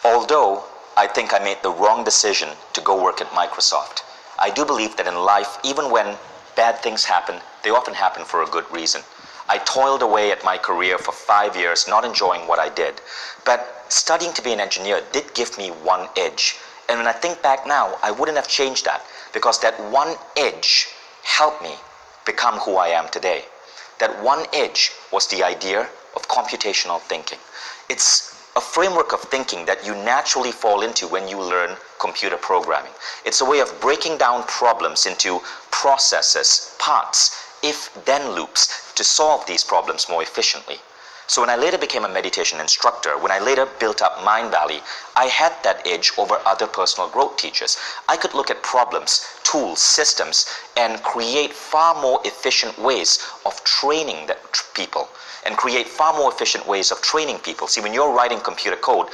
Although I think I made the wrong decision to go work at Microsoft, I do believe that in life, even when bad things happen, they often happen for a good reason. I toiled away at my career for 5 years, not enjoying what I did. But studying to be an engineer did give me one edge. And when I think back now, I wouldn't have changed that, because that one edge helped me become who I am today. That one edge was the idea of computational thinking. It's a framework of thinking that you naturally fall into when you learn computer programming. It's a way of breaking down problems into processes, parts, if-then loops to solve these problems more efficiently. So when I later became a meditation instructor, when I later built up Mindvalley, I had that edge over other personal growth teachers. I could look at problems, tools, systems, and create far more efficient ways of training people, and create far more efficient ways of training people. See, when you're writing computer code,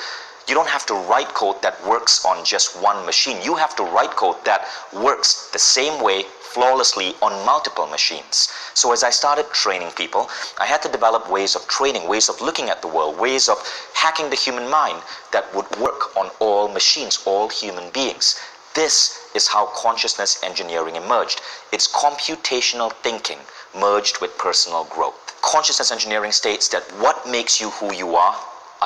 you don't have to write code that works on just one machine. You have to write code that works the same way flawlessly on multiple machines. So as I started training people, I had to develop ways of training, ways of looking at the world, ways of hacking the human mind that would work on all machines, all human beings. This is how consciousness engineering emerged. It's computational thinking merged with personal growth. Consciousness engineering states that what makes you who you are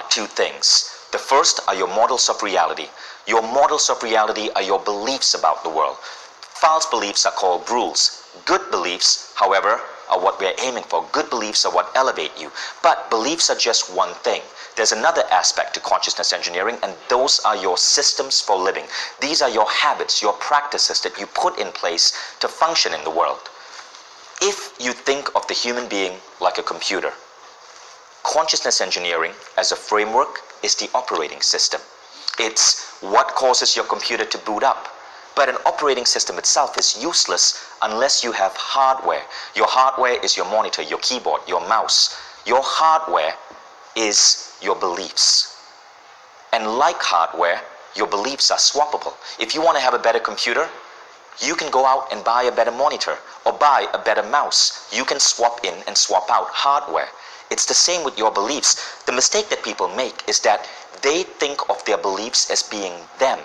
two things. The first are your models of reality. Your models of reality are your beliefs about the world. False beliefs are called rules. Good beliefs, however, are what we're aiming for. Good beliefs are what elevate you. But beliefs are just one thing. There's another aspect to consciousness engineering, and those are your systems for living. These are your habits, your practices that you put in place to function in the world. If you think of the human being like a computer, consciousness engineering as a framework is the operating system. It's what causes your computer to boot up. But an operating system itself is useless unless you have hardware. Your hardware is your monitor, your keyboard, your mouse. Your hardware is your beliefs. And like hardware, your beliefs are swappable. If you want to have a better computer, you can go out and buy a better monitor or buy a better mouse. You can swap in and swap out hardware. It's the same with your beliefs. The mistake that people make is that they think of their beliefs as being them.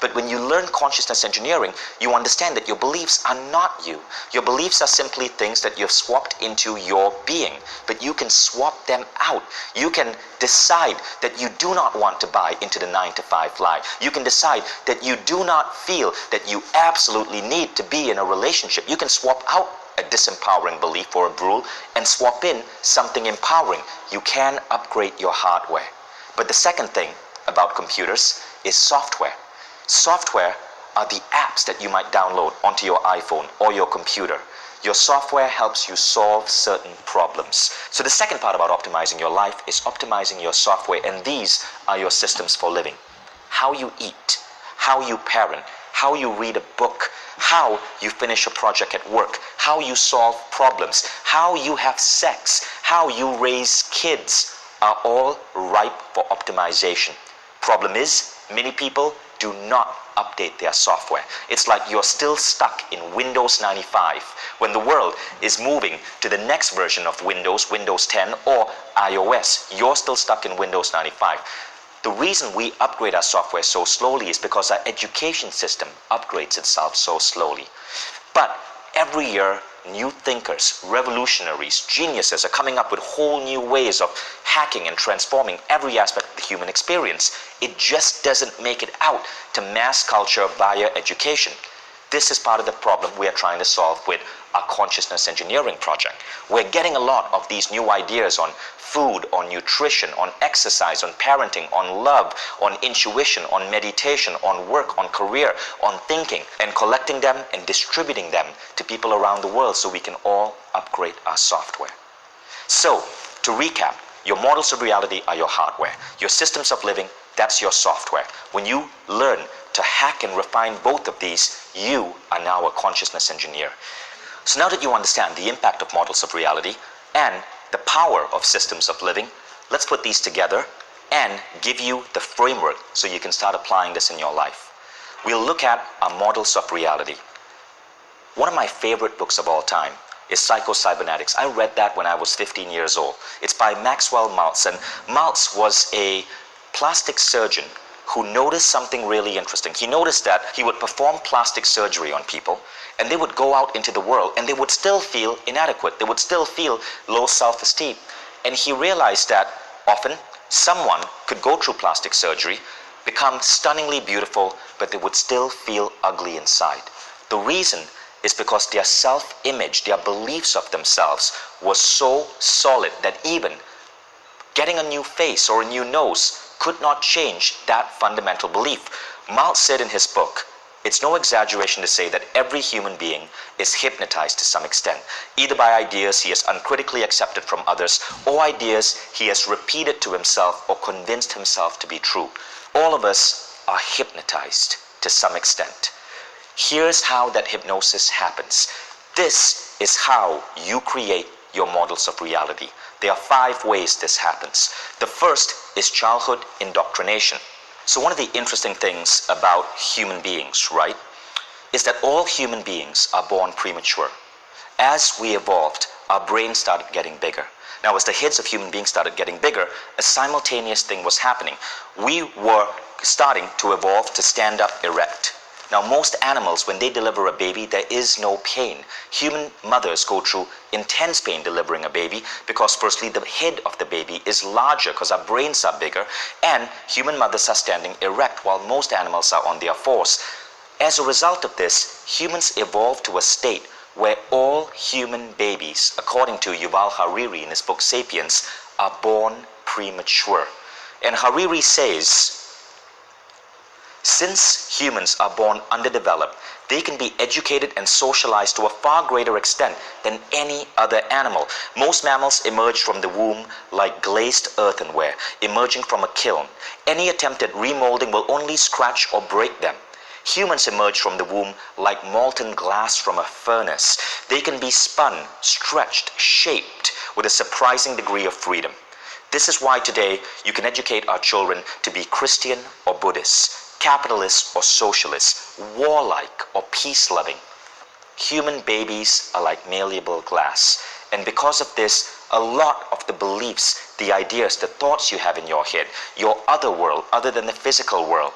But when you learn consciousness engineering, you understand that your beliefs are not you. Your beliefs are simply things that you've swapped into your being. But you can swap them out. You can decide that you do not want to buy into the 9-to-5 life. You can decide that you do not feel that you absolutely need to be in a relationship. You can swap out a disempowering belief or a rule and swap in something empowering. You can upgrade your hardware. But the second thing about computers is software. Software are the apps that you might download onto your iPhone or your computer. Your software helps you solve certain problems. So the second part about optimizing your life is optimizing your software, and these are your systems for living. How you eat, how you parent, how you read a book, how you finish a project at work, how you solve problems, how you have sex, how you raise kids are all ripe for optimization. Problem is, many people do not update their software. It's like you're still stuck in Windows 95 when the world is moving to the next version of Windows, Windows 10 or iOS. You're still stuck in Windows 95. The reason we upgrade our software so slowly is because our education system upgrades itself so slowly. But every year, new thinkers, revolutionaries, geniuses are coming up with whole new ways of hacking and transforming every aspect of the human experience. It just doesn't make it out to mass culture via education. This is part of the problem we are trying to solve with our consciousness engineering project. We're getting a lot of these new ideas on food, on nutrition, on exercise, on parenting, on love, on intuition, on meditation, on work, on career, on thinking, and collecting them and distributing them to people around the world so we can all upgrade our software. So, to recap, your models of reality are your hardware. Your systems of living, that's your software. When you learn to hack and refine both of these, you are now a consciousness engineer. So now that you understand the impact of models of reality and the power of systems of living, let's put these together and give you the framework so you can start applying this in your life. We'll look at our models of reality. One of my favorite books of all time is Psycho-Cybernetics. I read that when I was 15 years old. It's by Maxwell Maltz, and Maltz was a plastic surgeon who noticed something really interesting. He noticed that he would perform plastic surgery on people, and they would go out into the world and they would still feel inadequate. They would still feel low self-esteem. And he realized that often someone could go through plastic surgery, become stunningly beautiful, but they would still feel ugly inside. The reason is because their self-image, their beliefs of themselves was so solid that even getting a new face or a new nose could not change that fundamental belief. Maltz said in his book, it's no exaggeration to say that every human being is hypnotized to some extent, either by ideas he has uncritically accepted from others or ideas he has repeated to himself or convinced himself to be true. All of us are hypnotized to some extent. Here's how that hypnosis happens. This is how you create your models of reality. There are 5 ways this happens. The first is childhood indoctrination. So one of the interesting things about human beings, right, is that all human beings are born premature. As we evolved, our brains started getting bigger. Now, as the heads of human beings started getting bigger, a simultaneous thing was happening. We were starting to evolve to stand up erect. Now, most animals, when they deliver a baby, there is no pain. Human mothers go through intense pain delivering a baby because firstly, the head of the baby is larger because our brains are bigger, and human mothers are standing erect while most animals are on their fours. As a result of this, humans evolved to a state where all human babies, according to Yuval Harari in his book Sapiens, are born premature. And Harari says, since humans are born underdeveloped, they can be educated and socialized to a far greater extent than any other animal. Most mammals emerge from the womb like glazed earthenware, emerging from a kiln. Any attempt at remolding will only scratch or break them. Humans emerge from the womb like molten glass from a furnace. They can be spun, stretched, shaped with a surprising degree of freedom. This is why today you can educate our children to be Christian or Buddhist, capitalist or socialist, warlike or peace-loving. Human babies are like malleable glass. And because of this, a lot of the beliefs, the ideas, the thoughts you have in your head, your other world, other than the physical world,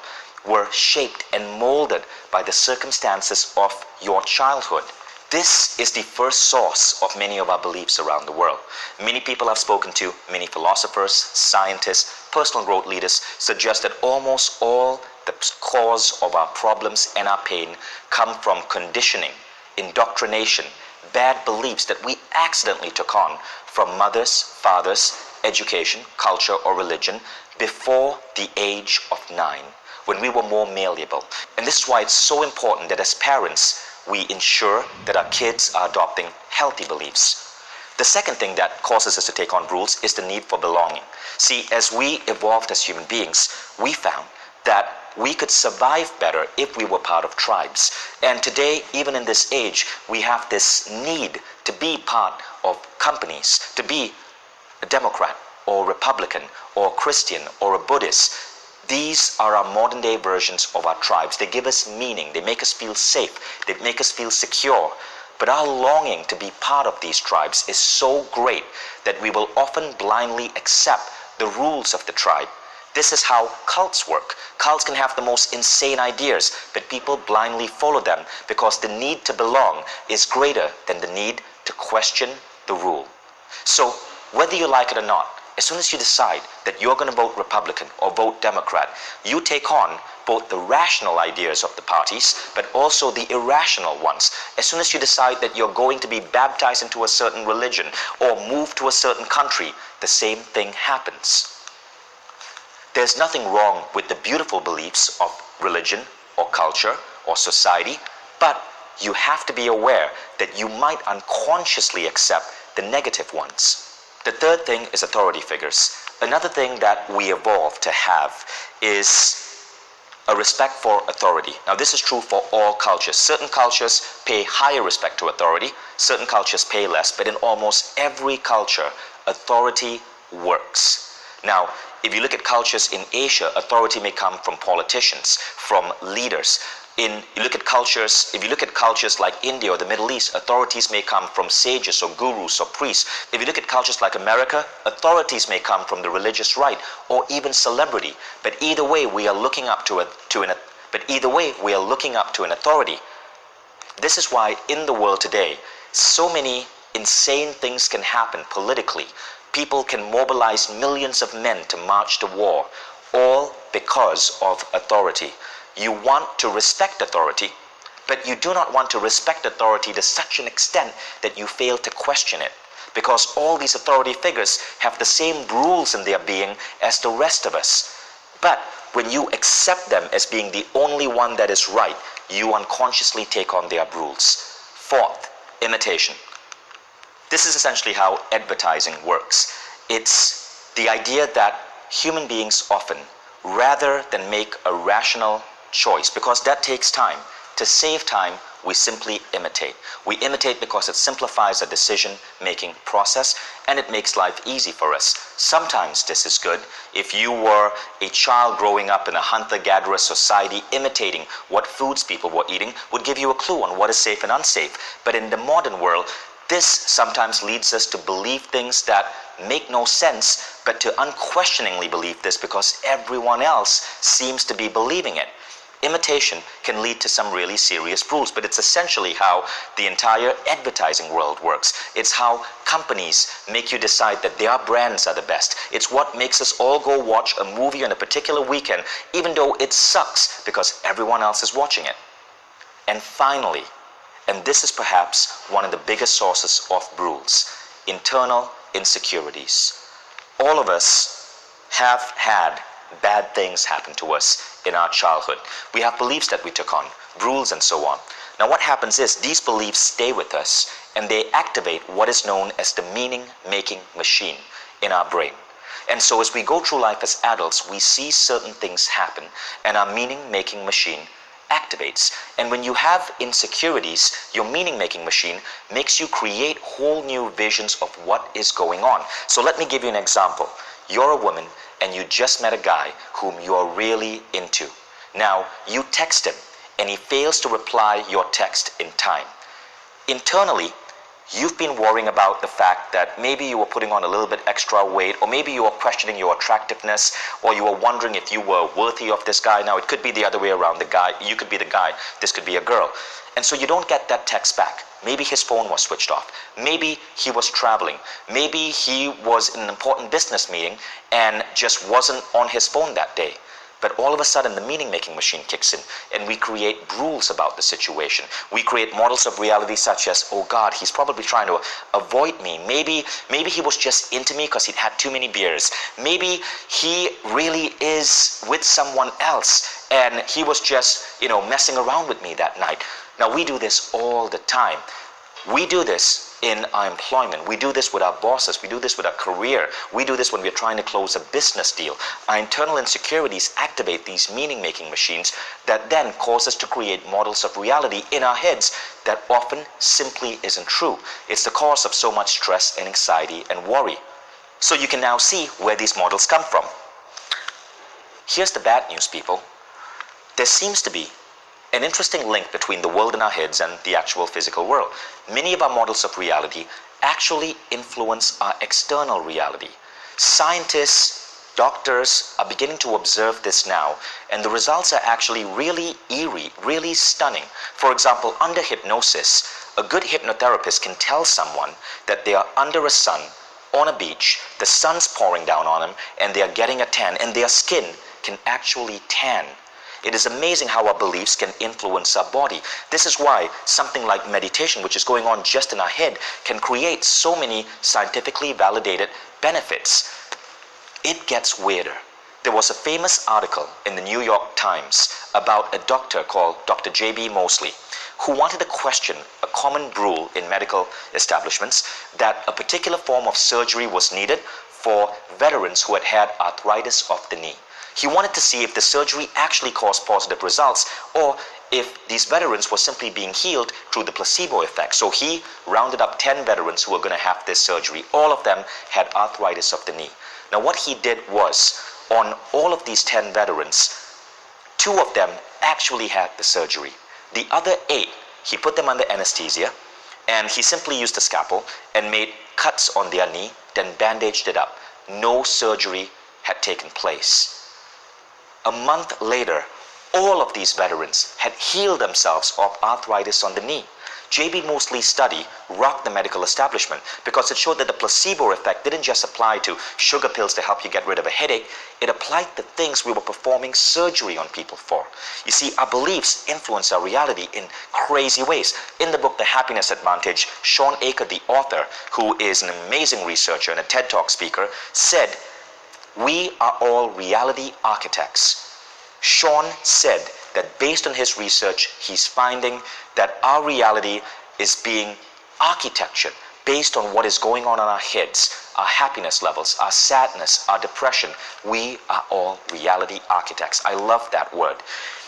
were shaped and molded by the circumstances of your childhood. This is the first source of many of our beliefs around the world. Many people I've spoken to, many philosophers, scientists, personal growth leaders, suggest that almost all the cause of our problems and our pain come from conditioning, indoctrination, bad beliefs that we accidentally took on from mothers, fathers, education, culture, or religion before the age of 9, when we were more malleable. And this is why it's so important that as parents, we ensure that our kids are adopting healthy beliefs. The second thing that causes us to take on rules is the need for belonging. See, as we evolved as human beings, we found that we could survive better if we were part of tribes. And today, even in this age, we have this need to be part of companies, to be a Democrat or Republican or Christian or a Buddhist. These are our modern day versions of our tribes. They give us meaning. They make us feel safe. They make us feel secure. But our longing to be part of these tribes is so great that we will often blindly accept the rules of the tribe. This is how cults work. Cults can have the most insane ideas, but people blindly follow them because the need to belong is greater than the need to question the rule. So, whether you like it or not, as soon as you decide that you're going to vote Republican or vote Democrat, you take on both the rational ideas of the parties, but also the irrational ones. As soon as you decide that you're going to be baptized into a certain religion or move to a certain country, the same thing happens. There's nothing wrong with the beautiful beliefs of religion or culture or society, but you have to be aware that you might unconsciously accept the negative ones. The third thing is authority figures. Another thing that we evolve to have is a respect for authority. Now, this is true for all cultures. Certain cultures pay higher respect to authority, certain cultures pay less, but in almost every culture, authority works. Now, if you look at cultures in Asia, authority may come from politicians, from leaders. You look at cultures, if you look at cultures like India or the Middle East, authorities may come from sages or gurus or priests. If you look at cultures like America, authorities may come from the religious right or even celebrity. But either way, we are looking up to an authority. This is why in the world today, so many insane things can happen politically. People can mobilize millions of men to march to war, all because of authority. You want to respect authority, but you do not want to respect authority to such an extent that you fail to question it, because all these authority figures have the same rules in their being as the rest of us. But when you accept them as being the only one that is right, you unconsciously take on their rules. Fourth, imitation. This is essentially how advertising works. It's the idea that human beings often, rather than make a rational choice, because that takes time, to save time, we simply imitate. We imitate because it simplifies the decision-making process and it makes life easy for us. Sometimes this is good. If you were a child growing up in a hunter-gatherer society, imitating what foods people were eating would give you a clue on what is safe and unsafe. But in the modern world, this sometimes leads us to believe things that make no sense, but to unquestioningly believe this because everyone else seems to be believing it. Imitation can lead to some really serious rules, but it's essentially how the entire advertising world works. It's how companies make you decide that their brands are the best. It's what makes us all go watch a movie on a particular weekend, even though it sucks because everyone else is watching it. And finally, and this is perhaps one of the biggest sources of rules, internal insecurities. All of us have had bad things happen to us in our childhood. We have beliefs that we took on, rules and so on. Now what happens is these beliefs stay with us and they activate what is known as the meaning-making machine in our brain. And so as we go through life as adults, we see certain things happen and our meaning-making machine activates. And when you have insecurities, your meaning-making machine makes you create whole new visions of what is going on. So let me give you an example. You're a woman and you just met a guy whom you're really into. Now, you text him and he fails to reply your text in time. Internally, you've been worrying about the fact that maybe you were putting on a little bit extra weight, or maybe you were questioning your attractiveness, or you were wondering if you were worthy of this guy. Now, it could be the other way around. The guy, you could be the guy, this could be a girl. And so you don't get that text back. Maybe his phone was switched off. Maybe he was traveling. Maybe he was in an important business meeting and just wasn't on his phone that day. But all of a sudden, the meaning-making machine kicks in and we create rules about the situation. We create models of reality such as, oh God, he's probably trying to avoid me. Maybe he was just into me because he'd had too many beers. Maybe he really is with someone else and he was just, messing around with me that night. Now, we do this all the time. We do this in our employment. We do this with our bosses. We do this with our career. We do this when we're trying to close a business deal. Our internal insecurities activate these meaning-making machines that then cause us to create models of reality in our heads that often simply isn't true. It's the cause of so much stress and anxiety and worry. So you can now see where these models come from. Here's the bad news, people. There seems to be an interesting link between the world in our heads and the actual physical world. Many of our models of reality actually influence our external reality. Scientists, doctors are beginning to observe this now, and the results are actually really eerie, really stunning. For example, under hypnosis, a good hypnotherapist can tell someone that they are under a sun on a beach, the sun's pouring down on them, and they are getting a tan, and their skin can actually tan. It is amazing how our beliefs can influence our body. This is why something like meditation, which is going on just in our head, can create so many scientifically validated benefits. It gets weirder. There was a famous article in the New York Times about a doctor called Dr. J.B. Moseley, who wanted to question a common rule in medical establishments that a particular form of surgery was needed for veterans who had had arthritis of the knee. He wanted to see if the surgery actually caused positive results or if these veterans were simply being healed through the placebo effect. So he rounded up 10 veterans who were going to have this surgery. All of them had arthritis of the knee. Now what he did was, on all of these 10 veterans, 2 of them actually had the surgery. The other 8, he put them under anesthesia, and he simply used a scalpel and made cuts on their knee, then bandaged it up. No surgery had taken place. A month later, all of these veterans had healed themselves of arthritis on the knee. J.B. Moseley's study rocked the medical establishment because it showed that the placebo effect didn't just apply to sugar pills to help you get rid of a headache. It applied to things we were performing surgery on people for. You see, our beliefs influence our reality in crazy ways. In the book, The Happiness Advantage, Shawn Achor, the author, who is an amazing researcher and a TED Talk speaker, said, "We are all reality architects." Shawn said that based on his research, he's finding that our reality is being architectured based on what is going on in our heads, our happiness levels, our sadness, our depression. We are all reality architects. I love that word.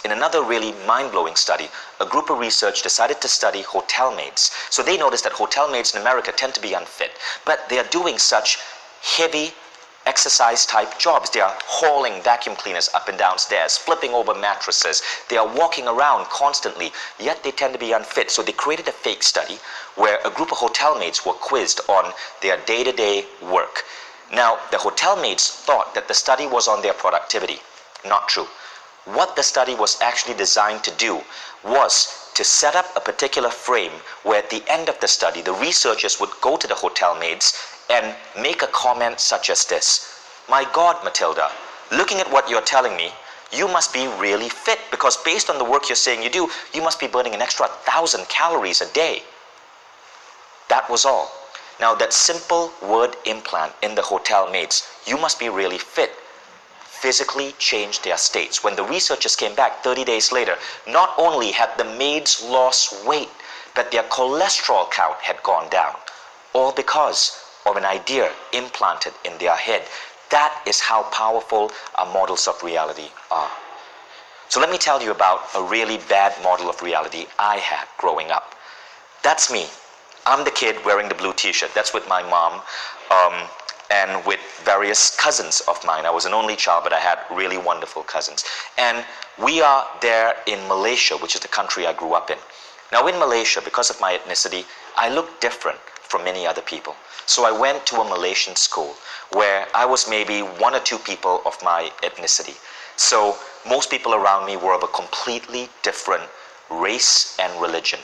In another really mind-blowing study, a group of research decided to study hotel maids. So they noticed that hotel maids in America tend to be unfit, but they are doing such heavy exercise type jobs. They are hauling vacuum cleaners up and down stairs, flipping over mattresses. They are walking around constantly, yet they tend to be unfit. So they created a fake study where a group of hotel maids were quizzed on their day-to-day work. Now, the hotel maids thought that the study was on their productivity. Not true. What the study was actually designed to do was to set up a particular frame where at the end of the study, the researchers would go to the hotel maids and make a comment such as this: "My God, Matilda, looking at what you're telling me, you must be really fit, because based on the work you're saying you do, you must be burning an extra 1,000 calories a day." That was all. Now, that simple word implant in the hotel maids, "You must be really fit," physically changed their states. When the researchers came back 30 days later, not only had the maids lost weight, but their cholesterol count had gone down, all because of an idea implanted in their head. That is how powerful our models of reality are. So let me tell you about a really bad model of reality I had growing up. That's me. I'm the kid wearing the blue t-shirt. That's with my mom and with various cousins of mine. I was an only child, but I had really wonderful cousins. And we are there in Malaysia, which is the country I grew up in. Now, in Malaysia, because of my ethnicity, I look different from many other people. So I went to a Malaysian school where I was maybe 1 or 2 people of my ethnicity. So most people around me were of a completely different race and religion.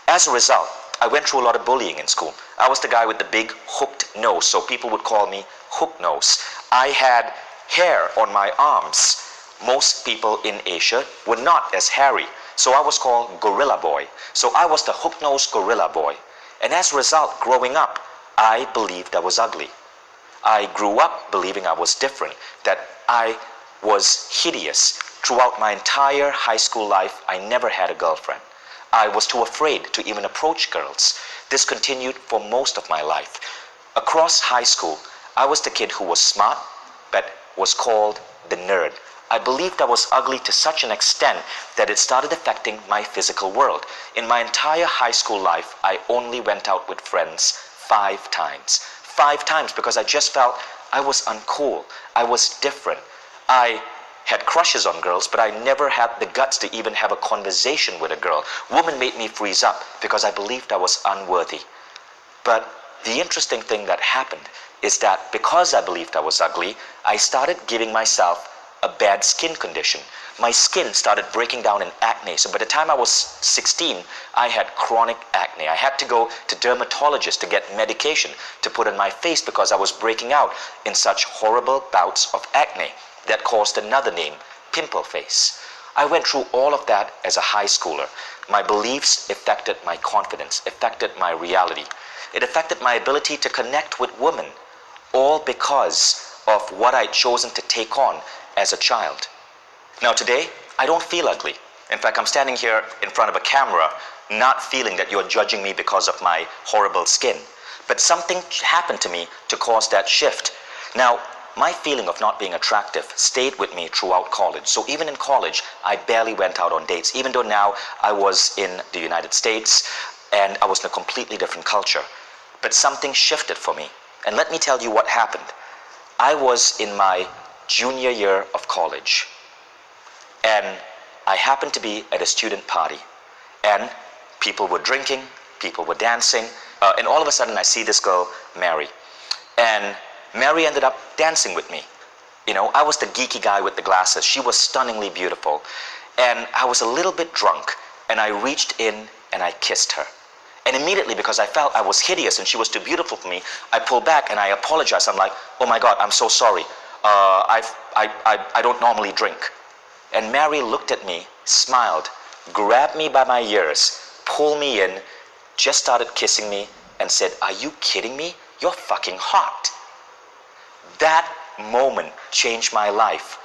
As a result, I went through a lot of bullying in school. I was the guy with the big hooked nose, so people would call me hook nose. I had hair on my arms. Most people in Asia were not as hairy, so I was called gorilla boy. So I was the hook-nosed gorilla boy. And as a result, growing up, I believed I was ugly. I grew up believing I was different, that I was hideous. Throughout my entire high school life, I never had a girlfriend. I was too afraid to even approach girls. This continued for most of my life. Across high school, I was the kid who was smart, but was called the nerd. I believed I was ugly to such an extent that it started affecting my physical world. In my entire high school life, I only went out with friends 5 times. 5 times because I just felt I was uncool. I was different. I had crushes on girls, but I never had the guts to even have a conversation with a girl. Women made me freeze up because I believed I was unworthy. But the interesting thing that happened is that because I believed I was ugly, I started giving myself a bad skin condition. My skin started breaking down in acne. So by the time I was 16, I had chronic acne. I had to go to dermatologists to get medication to put on my face because I was breaking out in such horrible bouts of acne that caused another name, pimple face. I went through all of that as a high schooler. My beliefs affected my confidence, affected my reality. It affected my ability to connect with women, all because of what I'd chosen to take on as a child. Now today, I don't feel ugly. In fact, I'm standing here in front of a camera, not feeling that you're judging me because of my horrible skin. But something happened to me to cause that shift. Now, my feeling of not being attractive stayed with me throughout college. So even in college, I barely went out on dates, even though now I was in the United States and I was in a completely different culture. But something shifted for me. And let me tell you what happened. I was in my junior year of college. And I happened to be at a student party, and people were drinking, people were dancing, and all of a sudden I see this girl, Mary. And Mary ended up dancing with me. You know, I was the geeky guy with the glasses. She was stunningly beautiful. And I was a little bit drunk, and I reached in and I kissed her. And immediately, because I felt I was hideous and she was too beautiful for me, I pulled back and I apologized. I'm like, oh my God, I'm so sorry. I don't normally drink. And Mary looked at me, smiled, grabbed me by my ears, pulled me in, just started kissing me, and said, are you kidding me? You're fucking hot. That moment changed my life.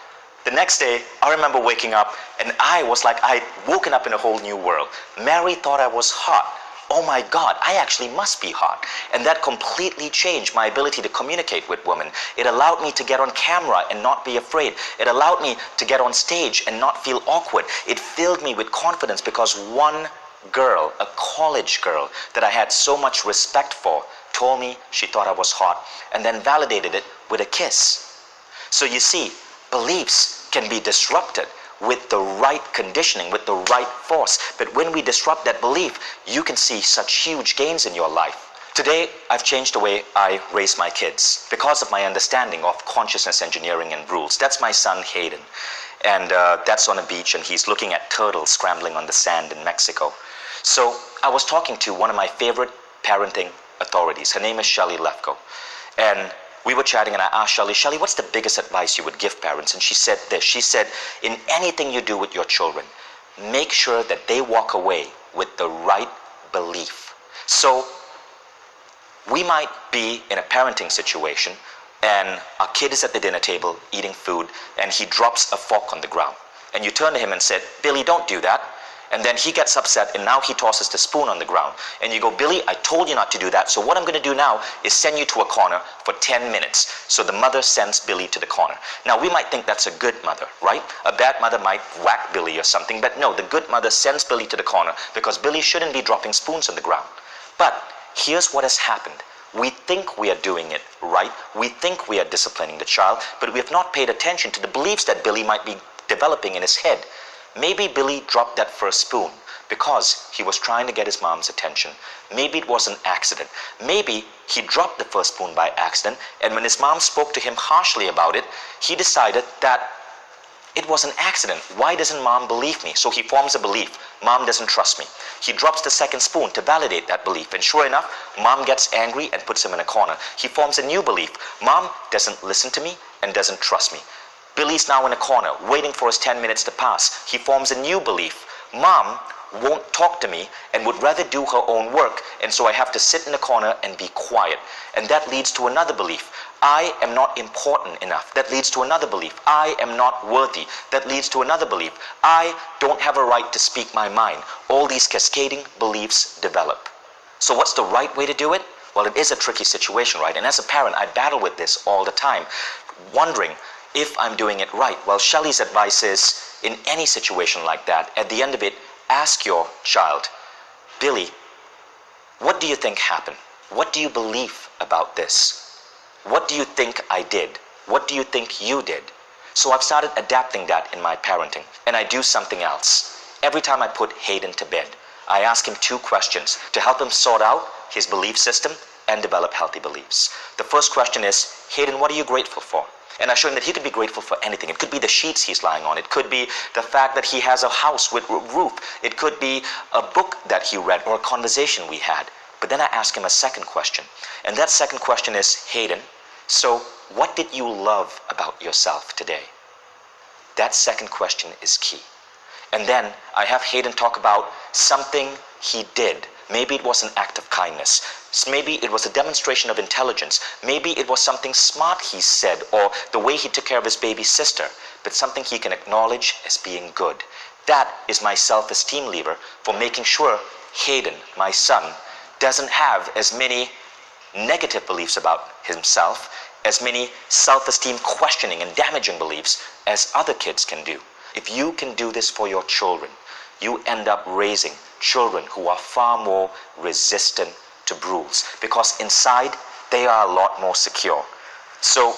The next day, I remember waking up, and I was like, I'd woken up in a whole new world. Mary thought I was hot. Oh my God, I actually must be hot. And that completely changed my ability to communicate with women. It allowed me to get on camera and not be afraid. It allowed me to get on stage and not feel awkward. It filled me with confidence because one girl, a college girl that I had so much respect for, told me she thought I was hot and then validated it with a kiss. So you see, beliefs can be disrupted with the right conditioning, with the right force. But when we disrupt that belief, you can see such huge gains in your life. Today, I've changed the way I raise my kids because of my understanding of consciousness engineering and rules. That's my son, Hayden. And that's on a beach, and he's looking at turtles scrambling on the sand in Mexico. So I was talking to one of my favorite parenting authorities. Her name is Shelley Lefko. And we were chatting, and I asked Shelley, what's the biggest advice you would give parents? And she said this. She said, in anything you do with your children, make sure that they walk away with the right belief. So we might be in a parenting situation, and our kid is at the dinner table eating food, and he drops a fork on the ground. And you turn to him and said, Billy, don't do that. And then he gets upset, and now he tosses the spoon on the ground. And you go, Billy, I told you not to do that. So what I'm going to do now is send you to a corner for 10 minutes. So the mother sends Billy to the corner. Now, we might think that's a good mother, right? A bad mother might whack Billy or something. But no, the good mother sends Billy to the corner because Billy shouldn't be dropping spoons on the ground. But here's what has happened. We think we are doing it right. We think we are disciplining the child, but we have not paid attention to the beliefs that Billy might be developing in his head. Maybe Billy dropped that first spoon because he was trying to get his mom's attention. Maybe it was an accident. Maybe he dropped the first spoon by accident, and when his mom spoke to him harshly about it, he decided that it was an accident. Why doesn't mom believe me? So he forms a belief. Mom doesn't trust me. He drops the second spoon to validate that belief, and sure enough, mom gets angry and puts him in a corner. He forms a new belief. Mom doesn't listen to me and doesn't trust me. Billy's now in a corner, waiting for his 10 minutes to pass. He forms a new belief. Mom won't talk to me and would rather do her own work, and so I have to sit in a corner and be quiet. And that leads to another belief. I am not important enough. That leads to another belief. I am not worthy. That leads to another belief. I don't have a right to speak my mind. All these cascading beliefs develop. So what's the right way to do it? Well, it is a tricky situation, right? And as a parent, I battle with this all the time, wondering if I'm doing it right. Well, Shelley's advice is, in any situation like that, at the end of it, ask your child, Billy, what do you think happened? What do you believe about this? What do you think I did? What do you think you did? So I've started adapting that in my parenting, and I do something else. Every time I put Hayden to bed, I ask him 2 questions to help him sort out his belief system and develop healthy beliefs. The first question is, Hayden, what are you grateful for? And I show him that he could be grateful for anything. It could be the sheets he's lying on. It could be the fact that he has a house with a roof. It could be a book that he read or a conversation we had. But then I ask him a second question. And that second question is, Hayden, so what did you love about yourself today? That second question is key. And then I have Hayden talk about something he did. Maybe it was an act of kindness. Maybe it was a demonstration of intelligence. Maybe it was something smart he said, or the way he took care of his baby sister, but something he can acknowledge as being good. That is my self-esteem lever for making sure Hayden, my son, doesn't have as many negative beliefs about himself, as many self-esteem questioning and damaging beliefs as other kids can do. If you can do this for your children, you end up raising children who are far more resistant to rules, because inside they are a lot more secure. So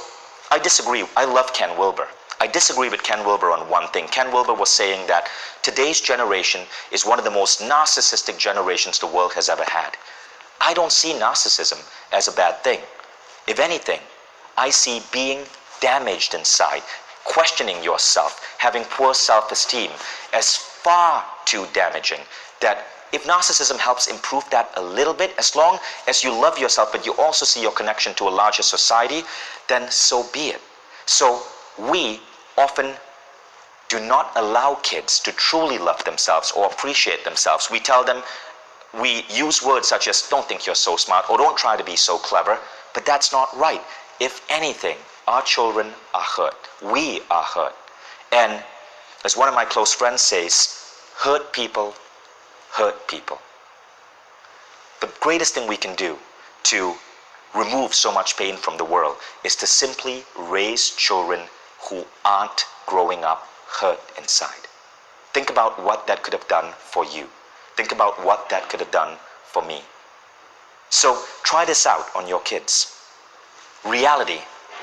I disagree. I love Ken Wilber. I disagree with Ken Wilber on one thing. Ken Wilber was saying that today's generation is one of the most narcissistic generations the world has ever had. I don't see narcissism as a bad thing. If anything, I see being damaged inside, questioning yourself, having poor self-esteem as far too damaging. That if narcissism helps improve that a little bit, as long as you love yourself but you also see your connection to a larger society, then so be it. So we often do not allow kids to truly love themselves or appreciate themselves. We tell them, we use words such as don't think you're so smart or don't try to be so clever, but that's not right. If anything, our children are hurt. We are hurt. And as one of my close friends says, hurt people hurt people. The greatest thing we can do to remove so much pain from the world is to simply raise children who aren't growing up hurt inside. Think about what that could have done for you. Think about what that could have done for me. So try this out on your kids. Reality,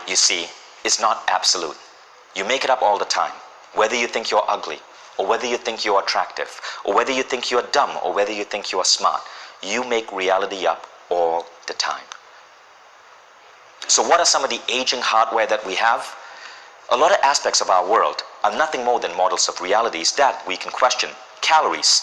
you see, is not absolute. You make it up all the time. Whether you think you're ugly, or whether you think you're attractive, or whether you think you're dumb, or whether you think you're smart, you make reality up all the time. So what are some of the aging hardware that we have? A lot of aspects of our world are nothing more than models of realities that we can question. Calories.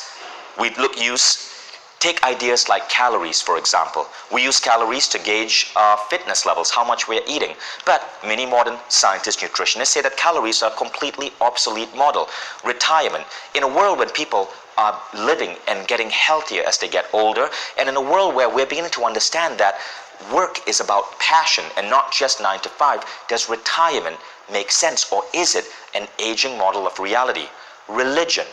Take ideas like calories, for example. We use calories to gauge our fitness levels, how much we're eating. But many modern scientists, nutritionists say that calories are a completely obsolete model. Retirement. In a world when people are living and getting healthier as they get older, and in a world where we're beginning to understand that work is about passion and not just 9 to 5, does retirement make sense, or is it an aging model of reality? Religion.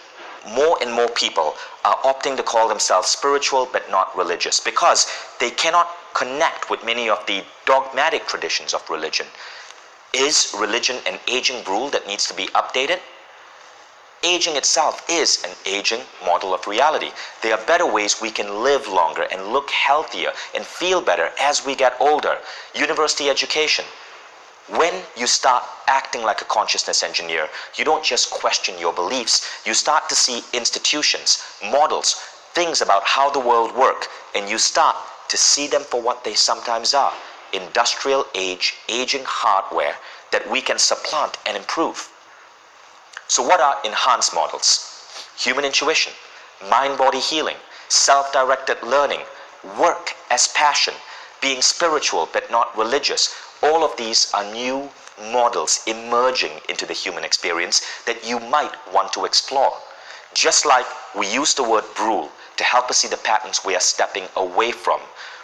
More and more people are opting to call themselves spiritual but not religious because they cannot connect with many of the dogmatic traditions of religion. Is religion an aging rule that needs to be updated? Aging itself is an aging model of reality. There are better ways we can live longer and look healthier and feel better as we get older. University education. When you start acting like a consciousness engineer, you don't just question your beliefs. You start to see institutions, models, things about how the world works, and you start to see them for what they sometimes are. Industrial age, aging hardware that we can supplant and improve. So what are enhanced models? Human intuition, mind-body healing, self-directed learning, work as passion, being spiritual but not religious. All of these are new models emerging into the human experience that you might want to explore. Just like we use the word rule to help us see the patterns we are stepping away from,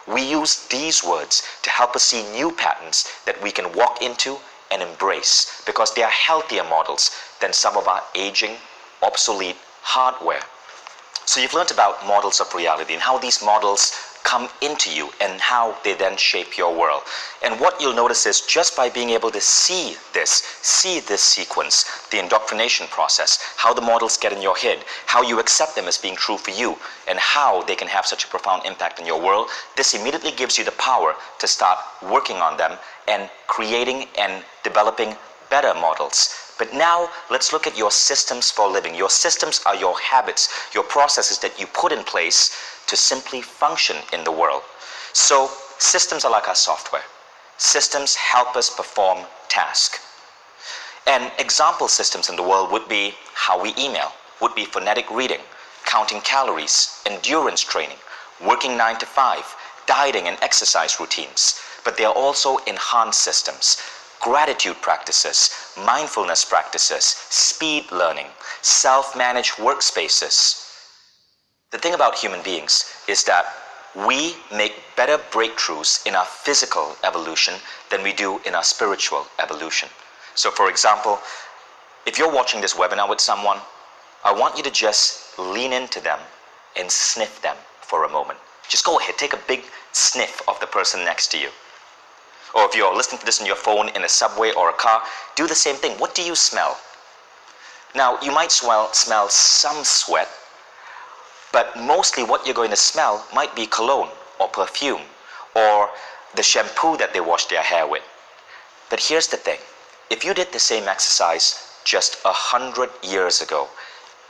we use these words to help us see new patterns that we can walk into and embrace because they are healthier models than some of our aging, obsolete hardware. So you've learned about models of reality and how these models come into you and how they then shape your world. And what you'll notice is just by being able to see this sequence, the indoctrination process, how the models get in your head, how you accept them as being true for you, and how they can have such a profound impact in your world, this immediately gives you the power to start working on them and creating and developing better models. But now let's look at your systems for living. Your systems are your habits, your processes that you put in place to simply function in the world. So systems are like our software. Systems help us perform tasks. And example systems in the world would be how we email, would be phonetic reading, counting calories, endurance training, working 9 to 5, dieting and exercise routines. But there are also enhanced systems. Gratitude practices, mindfulness practices, speed learning, self-managed workspaces. The thing about human beings is that we make better breakthroughs in our physical evolution than we do in our spiritual evolution. So for example, if you're watching this webinar with someone, I want you to just lean into them and sniff them for a moment. Just go ahead, take a big sniff of the person next to you. Or if you're listening to this on your phone in a subway or a car, do the same thing. What do you smell? Now, you might smell some sweat, but mostly what you're going to smell might be cologne or perfume or the shampoo that they wash their hair with. But here's the thing. If you did the same exercise just 100 years ago,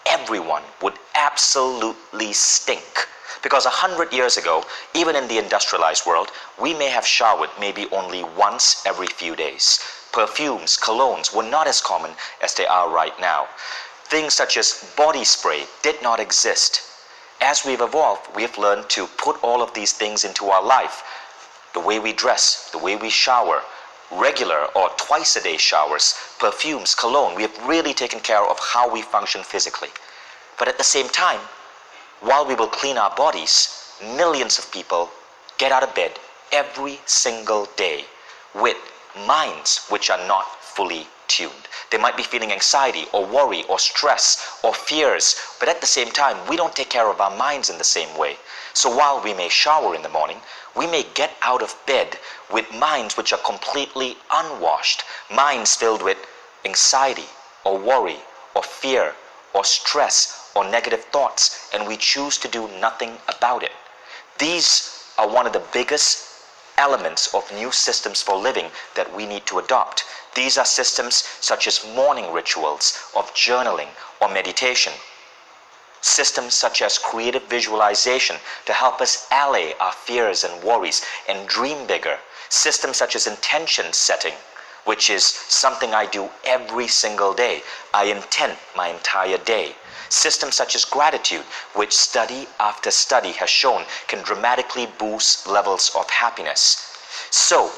everyone would absolutely stink. Because 100 years ago, even in the industrialized world, we may have showered maybe only once every few days. Perfumes, colognes were not as common as they are right now. Things such as body spray did not exist. As we've evolved, we've learned to put all of these things into our life. The way we dress, the way we shower, regular or twice a day showers, perfumes, cologne, we have really taken care of how we function physically. But at the same time, while we will clean our bodies, millions of people get out of bed every single day with minds which are not fully tuned. They might be feeling anxiety or worry or stress or fears, but at the same time, we don't take care of our minds in the same way. So while we may shower in the morning, we may get out of bed with minds which are completely unwashed, minds filled with anxiety or worry or fear or stress or negative thoughts, and we choose to do nothing about it. These are one of the biggest elements of new systems for living that we need to adopt. These are systems such as morning rituals of journaling or meditation, systems such as creative visualization to help us allay our fears and worries and dream bigger, systems such as intention setting, which is something I do every single day. I intend my entire day. Systems such as gratitude, which study after study has shown can dramatically boost levels of happiness. So,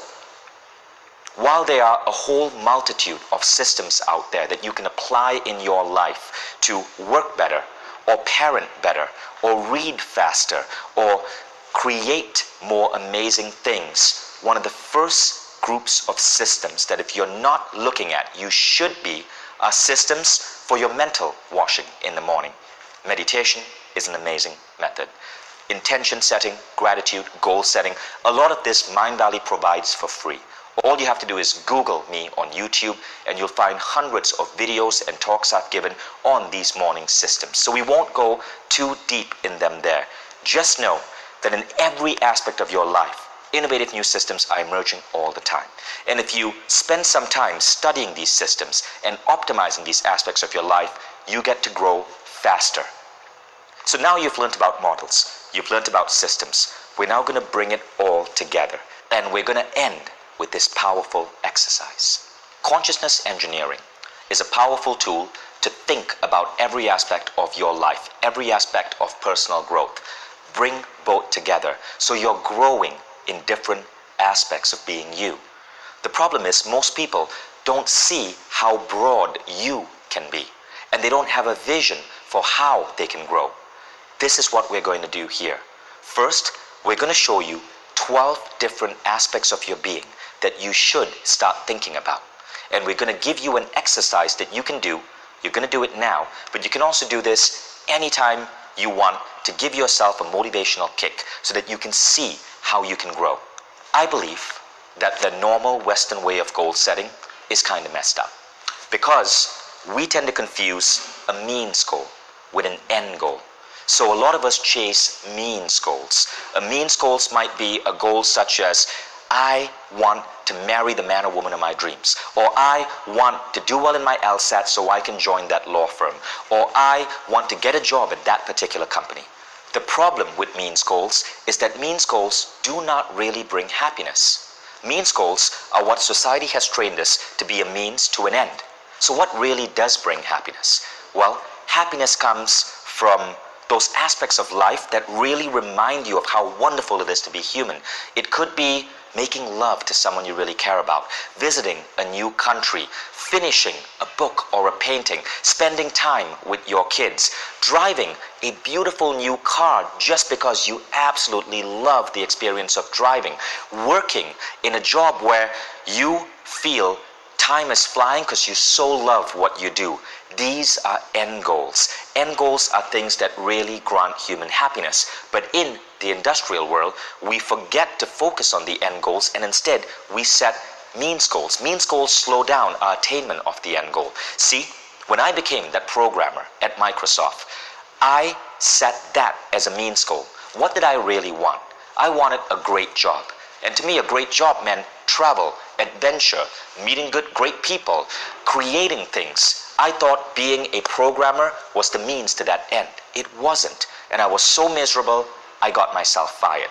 while there are a whole multitude of systems out there that you can apply in your life to work better, or parent better, or read faster, or create more amazing things, one of the first groups of systems that if you're not looking at, you should be, are systems for your mental washing in the morning. Meditation is an amazing method. Intention setting, gratitude, goal setting, a lot of this Mindvalley provides for free. All you have to do is Google me on YouTube and you'll find hundreds of videos and talks I've given on these morning systems. So we won't go too deep in them there. Just know that in every aspect of your life, innovative new systems are emerging all the time. And if you spend some time studying these systems and optimizing these aspects of your life, you get to grow faster. So now you've learned about models, you've learned about systems. We're now going to bring it all together. And we're going to end with this powerful exercise. Consciousness engineering is a powerful tool to think about every aspect of your life, every aspect of personal growth. Bring both together so you're growing in different aspects of being you. The problem is most people don't see how broad you can be, and they don't have a vision for how they can grow. This is what we're going to do here. First, we're going to show you 12 different aspects of your being that you should start thinking about. And we're going to give you an exercise that you can do. You're going to do it now, but you can also do this anytime you want to give yourself a motivational kick so that you can see how you can grow. I believe that the normal Western way of goal setting is kind of messed up because we tend to confuse a means goal with an end goal. So a lot of us chase means goals. A means goals might be a goal such as, I want to marry the man or woman of my dreams, or I want to do well in my LSAT so I can join that law firm, or I want to get a job at that particular company. The problem with means goals is that means goals do not really bring happiness. Means goals are what society has trained us to be a means to an end. So what really does bring happiness? Well, happiness comes from those aspects of life that really remind you of how wonderful it is to be human. It could be making love to someone you really care about, visiting a new country, finishing a book or a painting, spending time with your kids, driving a beautiful new car just because you absolutely love the experience of driving, working in a job where you feel time is flying because you so love what you do. These are end goals. End goals are things that really grant human happiness. But in the industrial world, we forget to focus on the end goals and instead we set means goals. Means goals slow down our attainment of the end goal. See, when I became that programmer at Microsoft, I set that as a means goal. What did I really want? I wanted a great job. And to me, a great job meant travel adventure, meeting great people, creating things. I thought being a programmer was the means to that end. It wasn't. And I was so miserable, I got myself fired.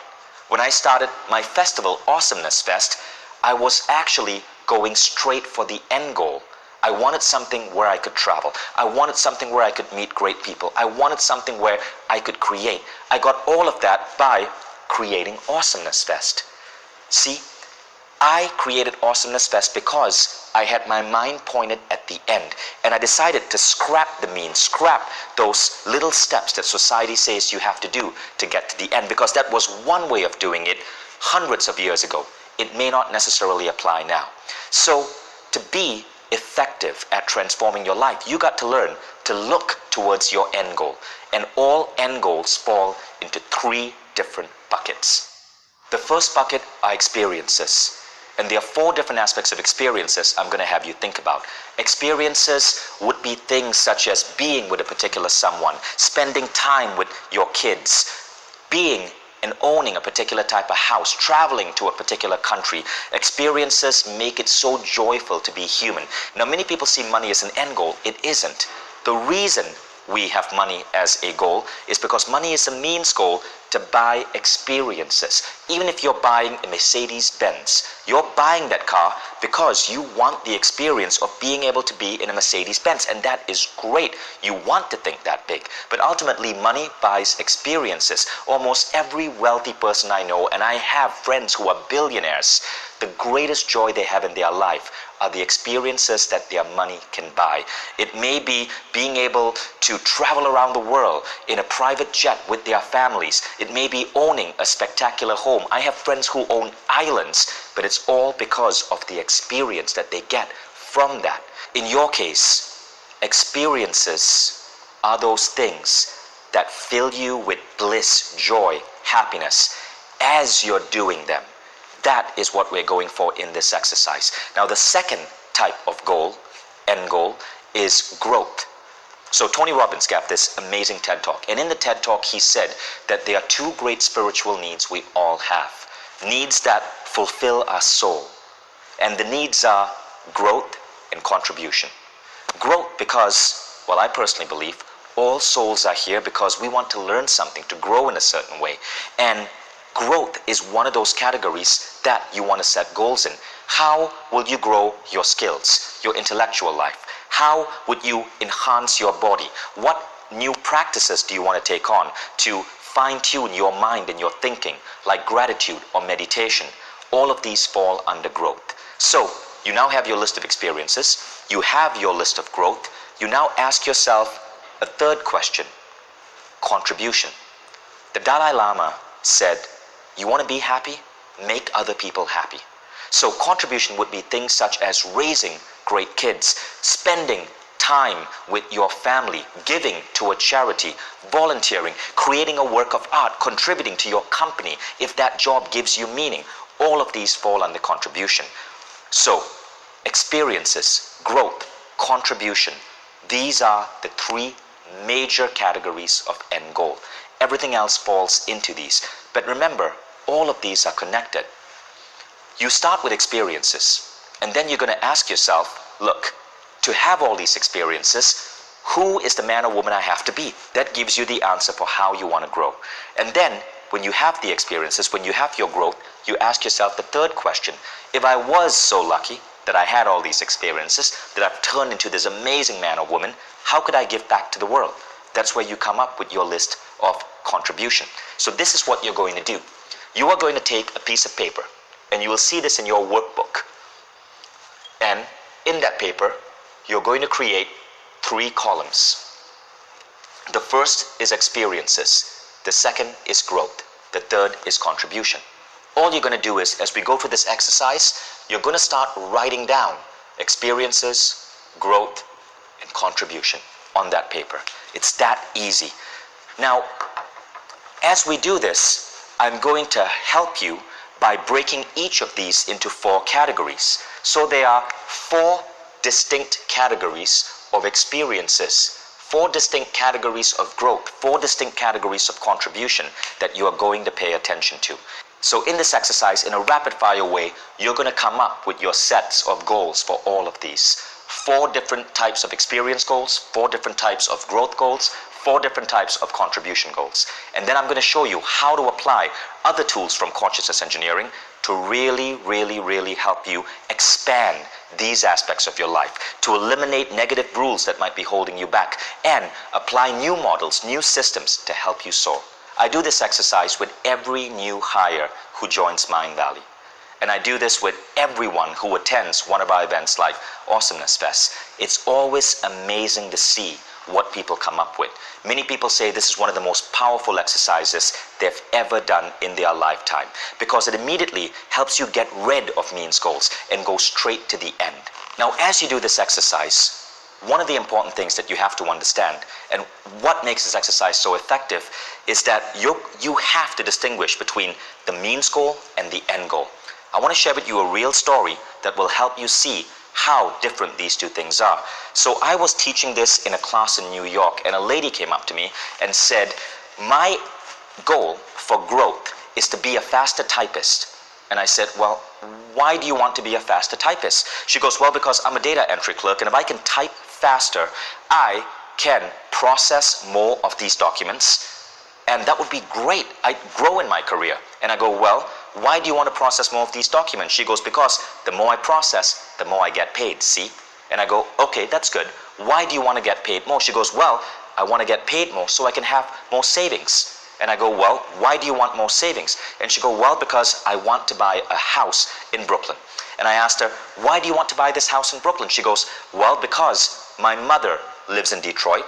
When I started my festival, Awesomeness Fest, I was actually going straight for the end goal. I wanted something where I could travel. I wanted something where I could meet great people. I wanted something where I could create. I got all of that by creating Awesomeness Fest. See, I created Awesomeness Fest because I had my mind pointed at the end, and I decided to scrap the means, scrap those little steps that society says you have to do to get to the end, because that was one way of doing it hundreds of years ago. It may not necessarily apply now. So to be effective at transforming your life, you got to learn to look towards your end goal. And all end goals fall into 3 different buckets. The first bucket are experiences. And there are 4 different aspects of experiences I'm going to have you think about. Experiences would be things such as being with a particular someone, spending time with your kids, being and owning a particular type of house, traveling to a particular country. Experiences make it so joyful to be human. Now, many people see money as an end goal. It isn't. The reason we have money as a goal is because money is a means goal to buy experiences. Even if you're buying a Mercedes-Benz, you're buying that car because you want the experience of being able to be in a Mercedes-Benz, and that is great. You want to think that big, but ultimately money buys experiences. Almost every wealthy person I know, and I have friends who are billionaires, the greatest joy they have in their life are the experiences that their money can buy. It may be being able to travel around the world in a private jet with their families. It may be owning a spectacular home. I have friends who own islands, but it's all because of the experience that they get from that. In your case, experiences are those things that fill you with bliss, joy, happiness as you're doing them. That is what we're going for in this exercise. Now, the second type of goal, end goal, is growth. So Tony Robbins gave this amazing TED Talk. And in the TED Talk, he said that there are 2 great spiritual needs we all have. Needs that fulfill our soul. And the needs are growth and contribution. Growth because, well, I personally believe all souls are here because we want to learn something, to grow in a certain way. And growth is one of those categories that you want to set goals in. How will you grow your skills, your intellectual life? How would you enhance your body? What new practices do you want to take on to fine-tune your mind and your thinking, like gratitude or meditation? All of these fall under growth. So you now have your list of experiences. You have your list of growth. You now ask yourself a third question: contribution. The Dalai Lama said, you want to be happy? Make other people happy. So contribution would be things such as raising great kids, spending time with your family, giving to a charity, volunteering, creating a work of art, contributing to your company if that job gives you meaning. All of these fall under contribution. So experiences, growth, contribution, these are the 3 major categories of end goal. Everything else falls into these. But remember, all of these are connected. You start with experiences, and then you're going to ask yourself, look, to have all these experiences, who is the man or woman I have to be? That gives you the answer for how you want to grow. And then, when you have the experiences, when you have your growth, you ask yourself the third question: if I was so lucky that I had all these experiences, that I've turned into this amazing man or woman, how could I give back to the world? That's where you come up with your list of contribution. So this is what you're going to do. You are going to take a piece of paper, and you will see this in your workbook. And in that paper, you're going to create 3 columns. The first is experiences. The second is growth. The third is contribution. All you're going to do is, as we go through this exercise, you're going to start writing down experiences, growth, and contribution on that paper. It's that easy. Now, as we do this, I'm going to help you by breaking each of these into 4 categories. So there are 4 distinct categories of experiences, 4 distinct categories of growth, 4 distinct categories of contribution that you are going to pay attention to. So in this exercise, in a rapid fire way, you're going to come up with your sets of goals for all of these. 4 different types of experience goals, 4 different types of growth goals, 4 different types of contribution goals. And then I'm going to show you how to apply other tools from consciousness engineering to really help you expand these aspects of your life, to eliminate negative rules that might be holding you back, and apply new models, new systems to help you soar. I do this exercise with every new hire who joins Mindvalley. And I do this with everyone who attends one of our events like Awesomeness Fest. It's always amazing to see what people come up with. Many people say this is one of the most powerful exercises they've ever done in their lifetime, because it immediately helps you get rid of means goals and go straight to the end. Now, as you do this exercise, one of the important things that you have to understand, and what makes this exercise so effective, is that you have to distinguish between the means goal and the end goal. I want to share with you a real story that will help you see how different these two things are. So I was teaching this in a class in New York, and a lady came up to me and said, my goal for growth is to be a faster typist. And I said, well, why do you want to be a faster typist? She goes, well, because I'm a data entry clerk, and if I can type faster, I can process more of these documents, and that would be great. I'd grow in my career. And I go, well, why do you want to process more of these documents? She goes, because the more I process, the more I get paid, see? And I go, okay, that's good. Why do you want to get paid more? She goes, well, I want to get paid more so I can have more savings. And I go, well, why do you want more savings? And she goes, well, because I want to buy a house in Brooklyn. And I asked her, why do you want to buy this house in Brooklyn? She goes, well, because my mother lives in Detroit.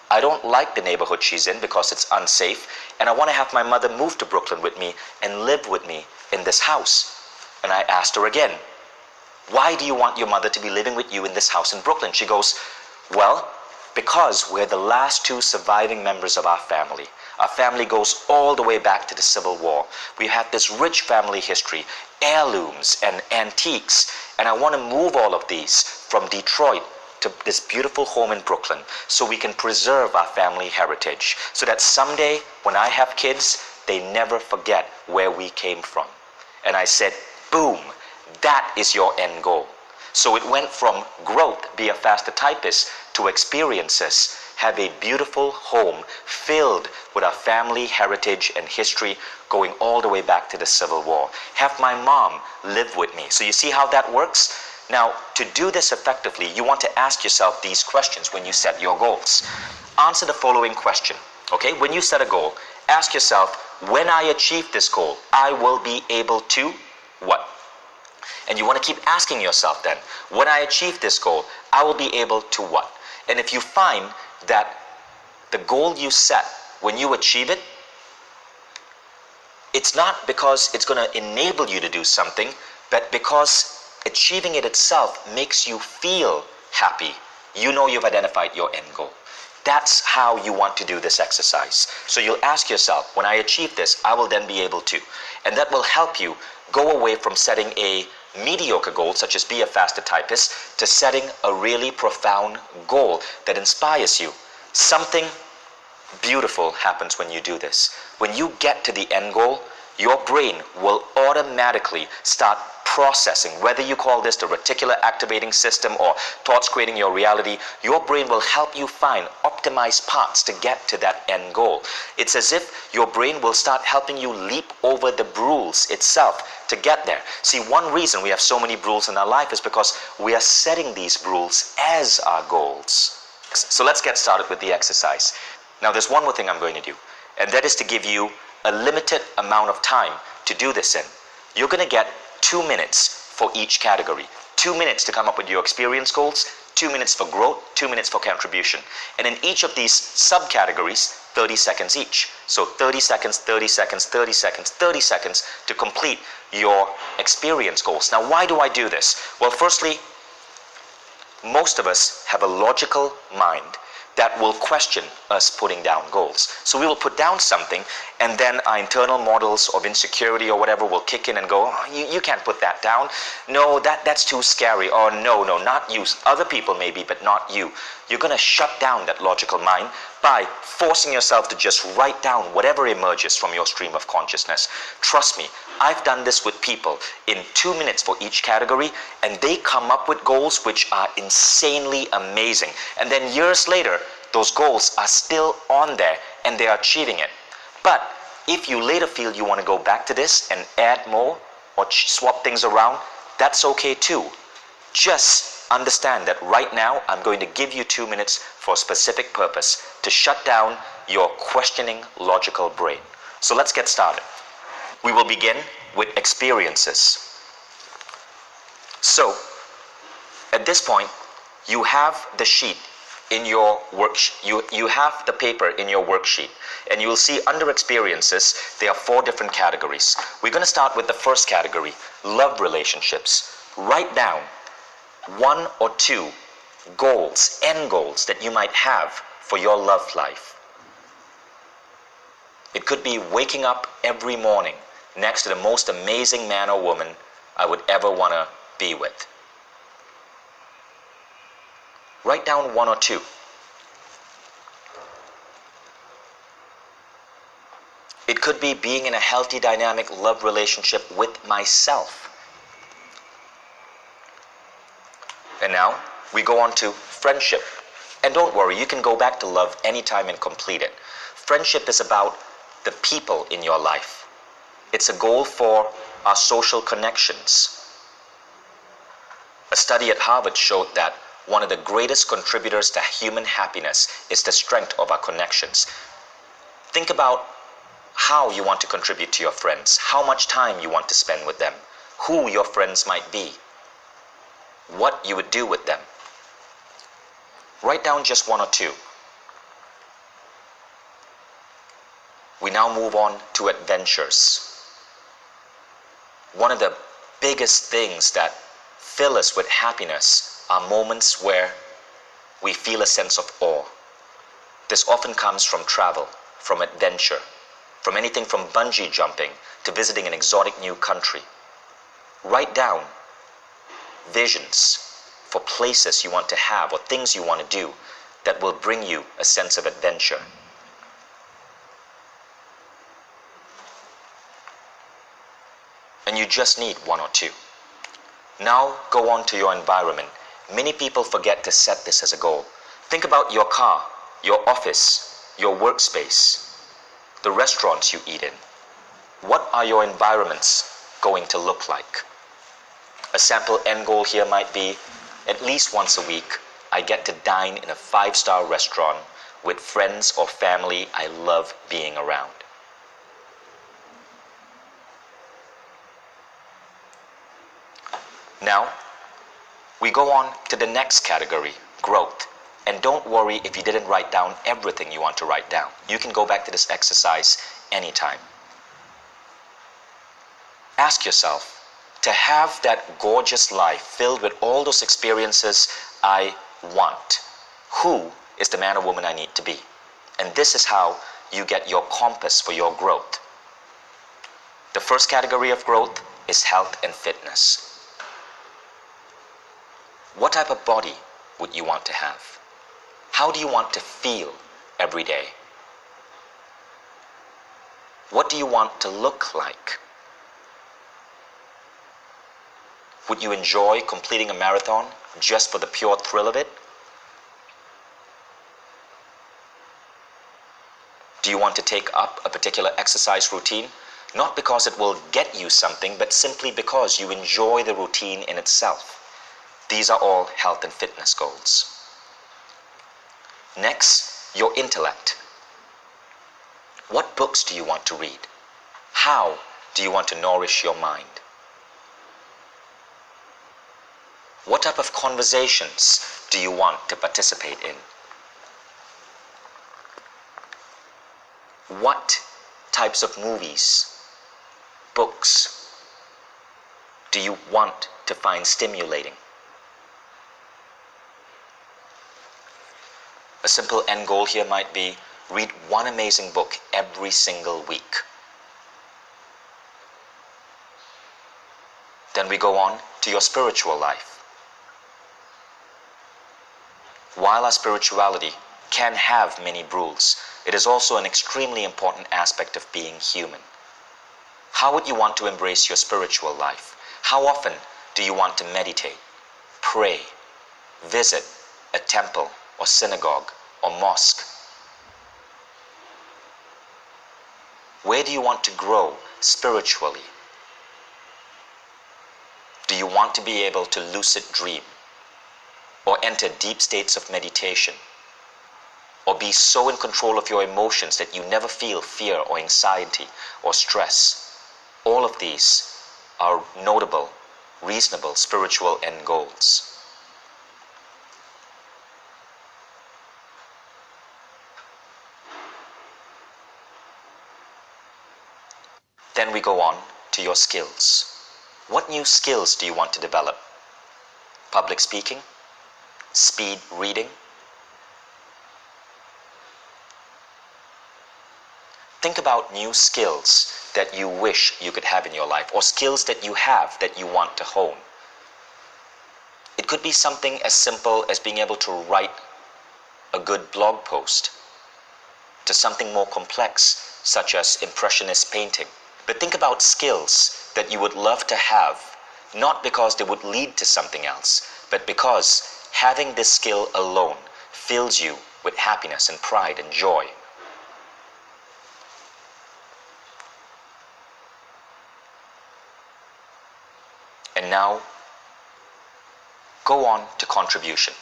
I don't like the neighborhood she's in because it's unsafe, and I want to have my mother move to Brooklyn with me and live with me in this house. And I asked her again, why do you want your mother to be living with you in this house in Brooklyn? She goes, well, because we're the last 2 surviving members of our family. Our family goes all the way back to the Civil War. We have this rich family history, heirlooms and antiques, and I want to move all of these from Detroit to this beautiful home in Brooklyn so we can preserve our family heritage, so that someday when I have kids, they never forget where we came from. And I said, boom, that is your end goal. So it went from growth, be a faster typist, to experiences, have a beautiful home filled with our family heritage and history going all the way back to the Civil War. Have my mom live with me. So you see how that works? Now, to do this effectively, you want to ask yourself these questions when you set your goals. Answer the following question, okay? When you set a goal, ask yourself, when I achieve this goal, I will be able to what? And you want to keep asking yourself then, when I achieve this goal, I will be able to what? And if you find that the goal you set, when you achieve it, it's not because it's going to enable you to do something, but because achieving it itself makes you feel happy, you know you've identified your end goal. That's how you want to do this exercise. So you'll ask yourself, when I achieve this, I will then be able to. And that will help you go away from setting a mediocre goal, such as be a faster typist, to setting a really profound goal that inspires you. Something beautiful happens when you do this. When you get to the end goal, your brain will automatically start processing, whether you call this the reticular activating system or thoughts creating your reality. Your brain will help you find optimized paths to get to that end goal. It's as if your brain will start helping you leap over the rules itself to get there. See, one reason we have so many rules in our life is because we are setting these rules as our goals. So let's get started with the exercise. Now, there's one more thing I'm going to do, and that is to give you a limited amount of time to do this in. You're going to get 2 minutes for each category. 2 minutes to come up with your experience goals, 2 minutes for growth, 2 minutes for contribution. And in each of these subcategories, 30 seconds each. So 30 seconds, 30 seconds, 30 seconds, 30 seconds to complete your experience goals. Now, why do I do this? Well, firstly, most of us have a logical mind that will question us putting down goals. So we will put down something, and then our internal models of insecurity or whatever will kick in and go, oh, you can't put that down. No, that's too scary. Or no, not you. Other people maybe, but not you. You're going to shut down that logical mind, by forcing yourself to just write down whatever emerges from your stream of consciousness. Trust me, I've done this with people in 2 minutes for each category, and they come up with goals which are insanely amazing. And then years later, those goals are still on there and they are achieving it. But if you later feel you want to go back to this and add more or swap things around, that's okay too. Just understand that right now I'm going to give you 2 minutes for a specific purpose to shut down your questioning logical brain. So let's get started. We will begin with experiences. So at this point, you have the sheet in your worksheet. You have the paper in your worksheet, and you will see under experiences there are 4 different categories. We're going to start with the first category, love relationships. Write down 1 or 2 goals, end goals that you might have for your love life. It could be waking up every morning next to the most amazing man or woman I would ever want to be with. Write down 1 or 2. It could be being in a healthy, dynamic love relationship with myself. And now we go on to friendship. And don't worry, you can go back to love anytime and complete it. Friendship is about the people in your life. It's a goal for our social connections. A study at Harvard showed that one of the greatest contributors to human happiness is the strength of our connections. Think about how you want to contribute to your friends, how much time you want to spend with them, who your friends might be, what you would do with them. Write down just 1 or 2. We now move on to adventures. One of the biggest things that fill us with happiness are moments where we feel a sense of awe. This often comes from travel, from adventure, from anything from bungee jumping to visiting an exotic new country. Write down visions for places you want to have or things you want to do that will bring you a sense of adventure. And you just need 1 or 2. Now go on to your environment. Many people forget to set this as a goal. Think about your car, your office, your workspace, the restaurants you eat in. What are your environments going to look like? A sample end goal here might be, at least once a week, I get to dine in a 5-star restaurant with friends or family I love being around. Now, we go on to the next category, growth. And don't worry if you didn't write down everything you want to write down. You can go back to this exercise anytime. Ask yourself, to have that gorgeous life filled with all those experiences I want, who is the man or woman I need to be? And this is how you get your compass for your growth. The first category of growth is health and fitness. What type of body would you want to have? How do you want to feel every day? What do you want to look like? Would you enjoy completing a marathon just for the pure thrill of it? Do you want to take up a particular exercise routine? Not because it will get you something, but simply because you enjoy the routine in itself. These are all health and fitness goals. Next, your intellect. What books do you want to read? How do you want to nourish your mind? What type of conversations do you want to participate in? What types of movies, books do you want to find stimulating? A simple end goal here might be read one amazing book every single week. Then we go on to your spiritual life. While our spirituality can have many rules. It is also an extremely important aspect of being human. How would you want to embrace your spiritual life? How often do you want to meditate, pray, visit a temple or synagogue or mosque? Where do you want to grow spiritually? Do you want to be able to lucid dream or enter deep states of meditation or be so in control of your emotions that you never feel fear or anxiety or stress? All of these are notable, reasonable spiritual end goals. Then we go on to your skills. What new skills do you want to develop? Public speaking? Speed reading? Think about new skills that you wish you could have in your life, or skills that you have that you want to hone. It could be something as simple as being able to write a good blog post, to something more complex, such as impressionist painting. But think about skills that you would love to have, not because they would lead to something else, but because having this skill alone fills you with happiness and pride and joy. And now, go on to contribution.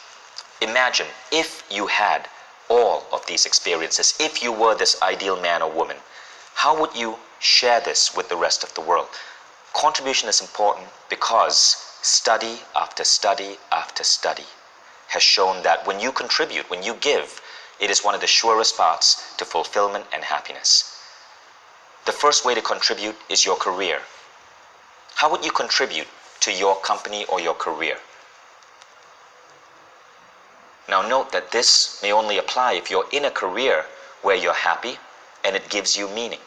Imagine if you had all of these experiences, if you were this ideal man or woman, how would you share this with the rest of the world? Contribution is important because study after study after study has shown that when you contribute, when you give, it is one of the surest paths to fulfillment and happiness. The first way to contribute is your career. How would you contribute to your company or your career? Now note that this may only apply if you're in a career where you're happy and it gives you meaning.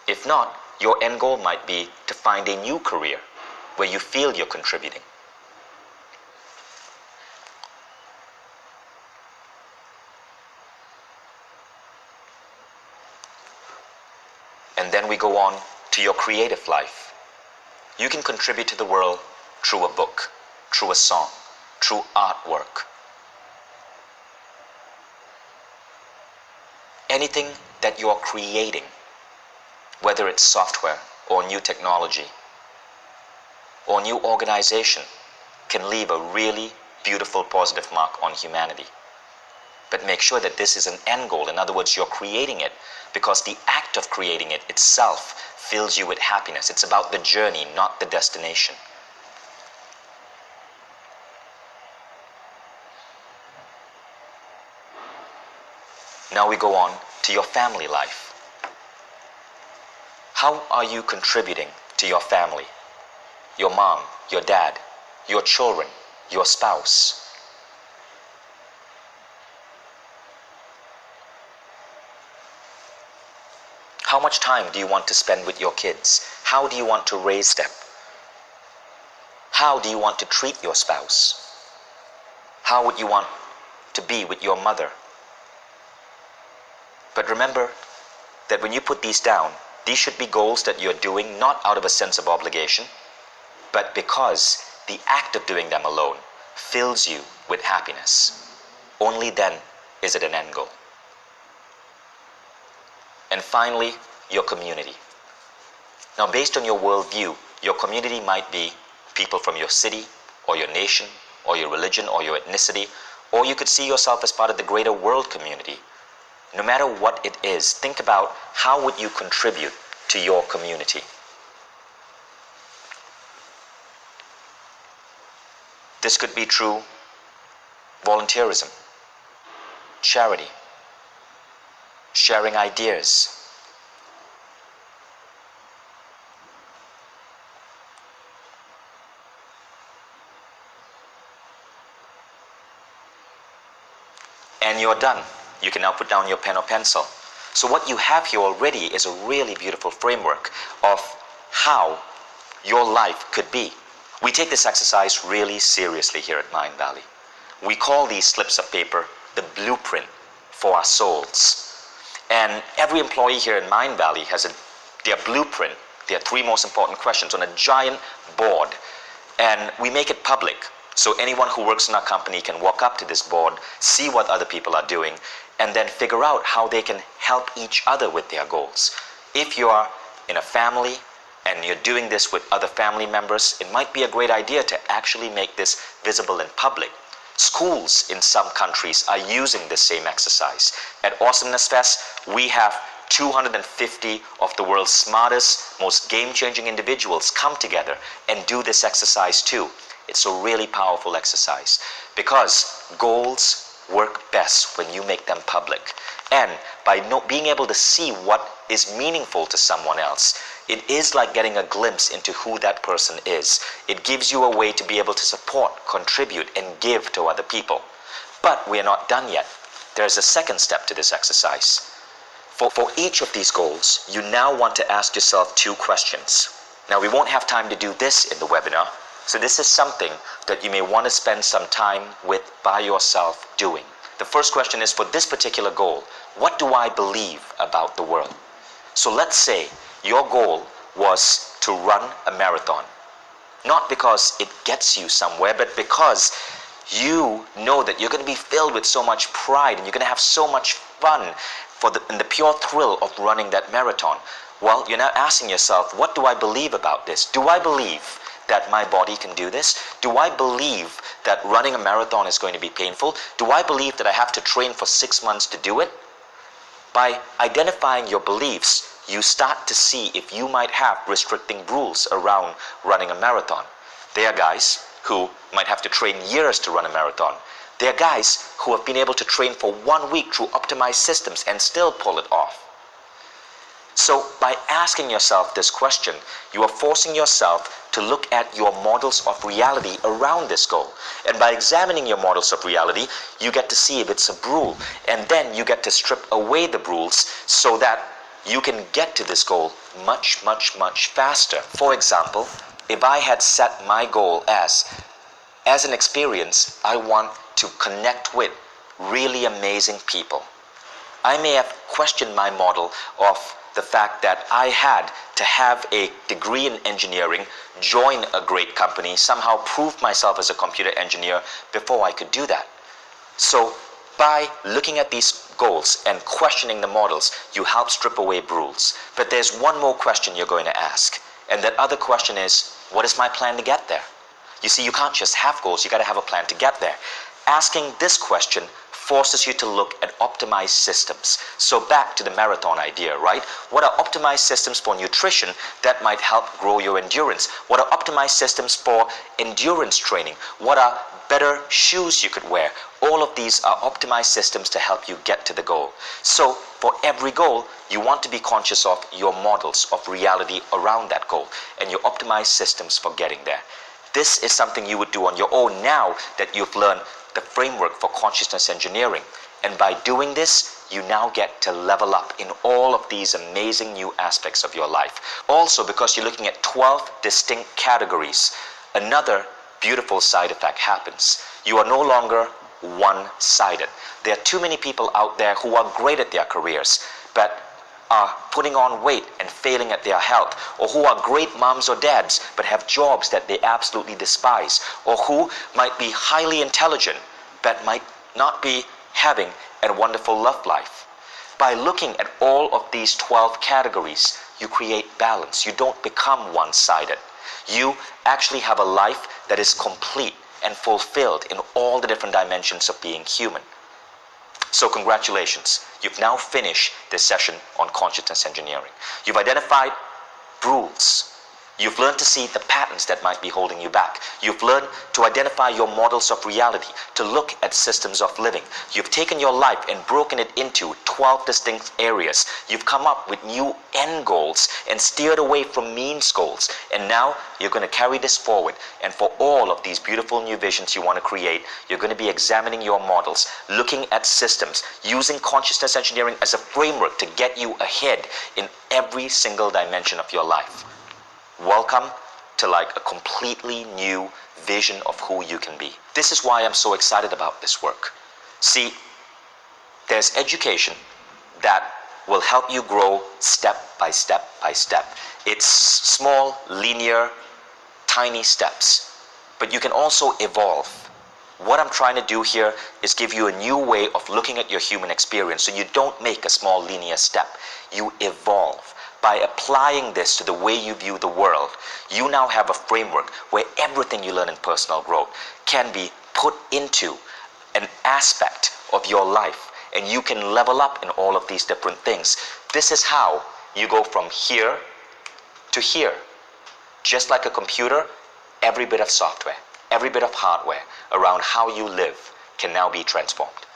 If not, your end goal might be to find a new career where you feel you're contributing. And then we go on to your creative life. You can contribute to the world through a book, through a song, through artwork. Anything that you're creating, whether it's software or new technology or new organization, can leave a really beautiful positive mark on humanity. But make sure that this is an end goal. In other words, you're creating it because the act of creating it itself fills you with happiness. It's about the journey, not the destination. Now we go on to your family life. How are you contributing to your family? Your mom, your dad, your children, your spouse. How much time do you want to spend with your kids? How do you want to raise them? How do you want to treat your spouse? How would you want to be with your mother? But remember that when you put these down, these should be goals that you're doing not out of a sense of obligation, but because the act of doing them alone fills you with happiness. Only then is it an end goal. And finally, your community. Now, based on your worldview, your community might be people from your city, or your nation, or your religion, or your ethnicity, or you could see yourself as part of the greater world community. No matter what it is, think about how would you contribute to your community. This could be through volunteerism, charity, sharing ideas, and you're done. You can now put down your pen or pencil. So what you have here already is a really beautiful framework of how your life could be. We take this exercise really seriously here at Mindvalley. We call these slips of paper the blueprint for our souls. And every employee here in Mindvalley has their blueprint, their 3 most important questions on a giant board. And we make it public. So anyone who works in our company can walk up to this board, see what other people are doing, and then figure out how they can help each other with their goals. If you are in a family and you're doing this with other family members, it might be a great idea to actually make this visible in public. Schools in some countries are using the same exercise. At Awesomeness Fest, we have 250 of the world's smartest, most game-changing individuals come together and do this exercise too. It's a really powerful exercise because goals work best when you make them public. And by being able to see what is meaningful to someone else, it is like getting a glimpse into who that person is. It gives you a way to be able to support, contribute, and give to other people. But we are not done yet. There's a second step to this exercise. For each of these goals, you now want to ask yourself 2 questions. Now, we won't have time to do this in the webinar, so this is something that you may want to spend some time with by yourself doing. The first question is, for this particular goal, what do I believe about the world? So let's say your goal was to run a marathon. Not because it gets you somewhere, but because you know that you're going to be filled with so much pride and you're going to have so much fun in the pure thrill of running that marathon. Well, you're now asking yourself, what do I believe about this? Do I believe that my body can do this? Do I believe that running a marathon is going to be painful? Do I believe that I have to train for 6 months to do it? By identifying your beliefs, you start to see if you might have restricting rules around running a marathon. There are guys who might have to train years to run a marathon. There are guys who have been able to train for 1 week through optimized systems and still pull it off. So by asking yourself this question, you are forcing yourself to look at your models of reality around this goal. And by examining your models of reality, you get to see if it's a rule. And then you get to strip away the rules so that you can get to this goal much, much, much faster. For example, if I had set my goal as an experience, I want to connect with really amazing people. I may have questioned my model of the fact that I had to have a degree in engineering, join a great company, somehow prove myself as a computer engineer before I could do that. So by looking at these goals and questioning the models, you help strip away rules. But there's one more question you're going to ask. And that other question is, what is my plan to get there? You see, you can't just have goals, you got to have a plan to get there. Asking this question forces you to look at optimized systems. So back to the marathon idea, right? What are optimized systems for nutrition that might help grow your endurance? What are optimized systems for endurance training? What are better shoes you could wear? All of these are optimized systems to help you get to the goal. So for every goal, you want to be conscious of your models of reality around that goal and your optimized systems for getting there. This is something you would do on your own now that you've learned the framework for consciousness engineering. And by doing this, you now get to level up in all of these amazing new aspects of your life. Also, because you're looking at 12 distinct categories, another beautiful side effect happens. You are no longer one-sided. There are too many people out there who are great at their careers, but are putting on weight and failing at their health, or who are great moms or dads but have jobs that they absolutely despise, or who might be highly intelligent but might not be having a wonderful love life. By looking at all of these 12 categories, you create balance. You don't become one-sided. You actually have a life that is complete and fulfilled in all the different dimensions of being human. So congratulations, you've now finished this session on consciousness engineering. You've identified rules. You've learned to see the patterns that might be holding you back. You've learned to identify your models of reality, to look at systems of living. You've taken your life and broken it into 12 distinct areas. You've come up with new end goals and steered away from means goals. And now you're going to carry this forward. And for all of these beautiful new visions you want to create, you're going to be examining your models, looking at systems, using consciousness engineering as a framework to get you ahead in every single dimension of your life. Welcome to like a completely new vision of who you can be. This is why I'm so excited about this work. See, There's education that will help you grow step by step by step. It's small, linear, tiny steps, but you can also evolve. What I'm trying to do here is give you a new way of looking at your human experience, so you don't make a small linear step. You evolve. By applying this to the way you view the world, you now have a framework where everything you learn in personal growth can be put into an aspect of your life, and you can level up in all of these different things. This is how you go from here to here. Just like a computer, every bit of software, every bit of hardware around how you live can now be transformed.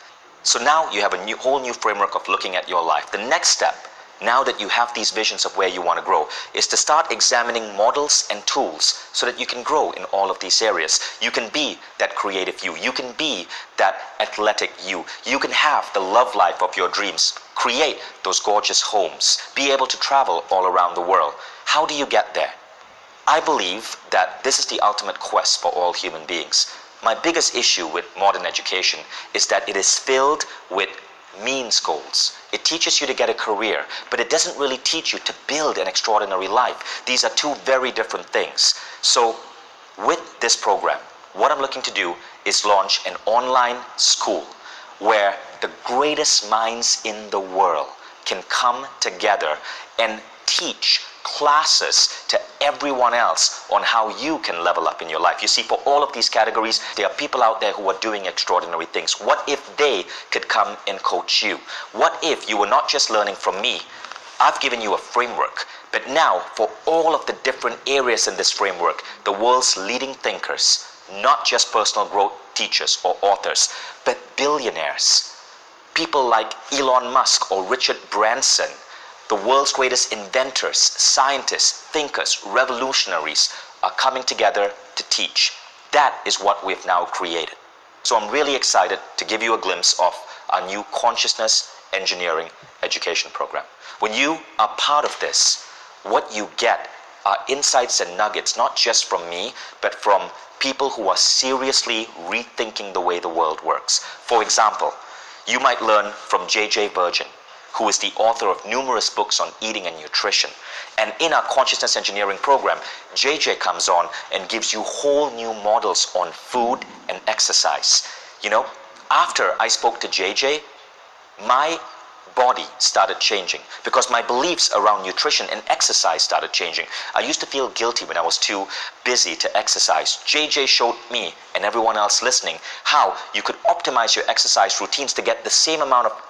So now you have a whole new framework of looking at your life. The next step, now that you have these visions of where you want to grow, is to start examining models and tools so that you can grow in all of these areas. You can be that creative you. You can be that athletic you. You can have the love life of your dreams. Create those gorgeous homes. Be able to travel all around the world. How do you get there? I believe that this is the ultimate quest for all human beings. My biggest issue with modern education is that it is filled with means goals. It teaches you to get a career, but it doesn't really teach you to build an extraordinary life. These are two very different things. So with this program, what I'm looking to do is launch an online school where the greatest minds in the world can come together and teach classes to everyone else on how you can level up in your life. You see, for all of these categories, there are people out there who are doing extraordinary things. What if they could come and coach you? What if you were not just learning from me? I've given you a framework, but now for all of the different areas in this framework, the world's leading thinkers, not just personal growth teachers or authors, but billionaires, people like Elon Musk or Richard Branson, the world's greatest inventors, scientists, thinkers, revolutionaries are coming together to teach. That is what we've now created. So I'm really excited to give you a glimpse of our new consciousness engineering education program. When you are part of this, what you get are insights and nuggets, not just from me, but from people who are seriously rethinking the way the world works. For example, you might learn from J.J. Virgin, who is the author of numerous books on eating and nutrition. And in our consciousness engineering program, JJ comes on and gives you whole new models on food and exercise. You know, after I spoke to JJ, my body started changing because my beliefs around nutrition and exercise started changing. I used to feel guilty when I was too busy to exercise. JJ showed me and everyone else listening how you could optimize your exercise routines to get the same amount of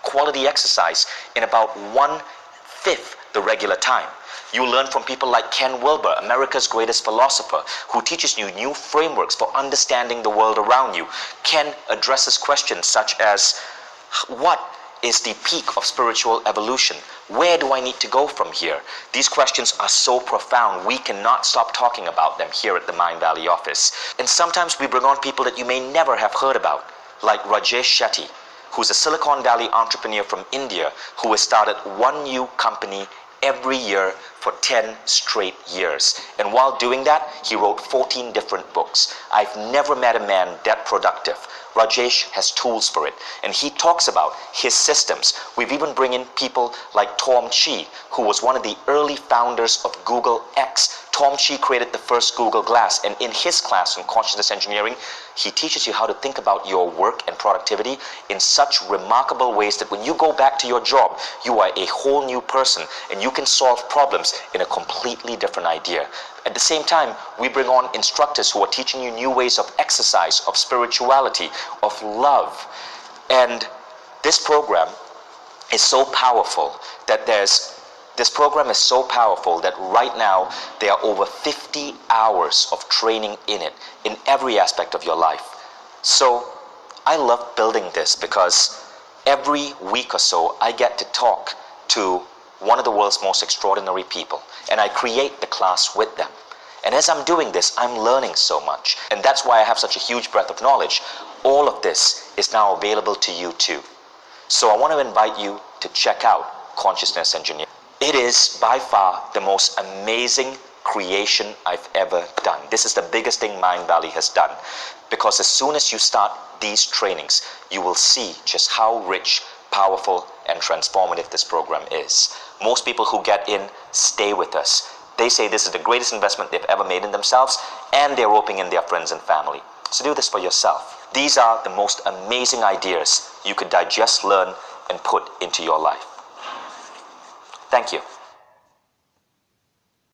quality exercise in about 1/5 the regular time. You learn from people like Ken Wilber, America's greatest philosopher, who teaches you new frameworks for understanding the world around you. Ken addresses questions such as, what is the peak of spiritual evolution? Where do I need to go from here? These questions are so profound, we cannot stop talking about them here at the Mindvalley office. And sometimes we bring on people that you may never have heard about, like Rajesh Shetty, who's a Silicon Valley entrepreneur from India who has started one new company every year for 10 straight years. And while doing that, he wrote 14 different books. I've never met a man that productive. Rajesh has tools for it, and he talks about his systems. We've even bring in people like Tom Chi, who was one of the early founders of Google X. Tom Chi created the first Google Glass, and in his class on consciousness engineering, he teaches you how to think about your work and productivity in such remarkable ways that when you go back to your job, you are a whole new person, and you can solve problems in a completely different idea. At the same time, we bring on instructors who are teaching you new ways of exercise, of spirituality, of love. And this program is so powerful that right now there are over 50 hours of training in it, in every aspect of your life. So I love building this because every week or so I get to talk to one of the world's most extraordinary people, and I create the class with them. And as I'm doing this, I'm learning so much, and that's why I have such a huge breadth of knowledge. All of this is now available to you too. So I want to invite you to check out Consciousness Engineering. It is by far the most amazing creation I've ever done. This is the biggest thing Mindvalley has done, because as soon as you start these trainings, you will see just how rich powerful and transformative this program is. Most people who get in stay with us. They say this is the greatest investment they've ever made in themselves, and they're roping in their friends and family. So do this for yourself. These are the most amazing ideas you could digest, learn, and put into your life. Thank you.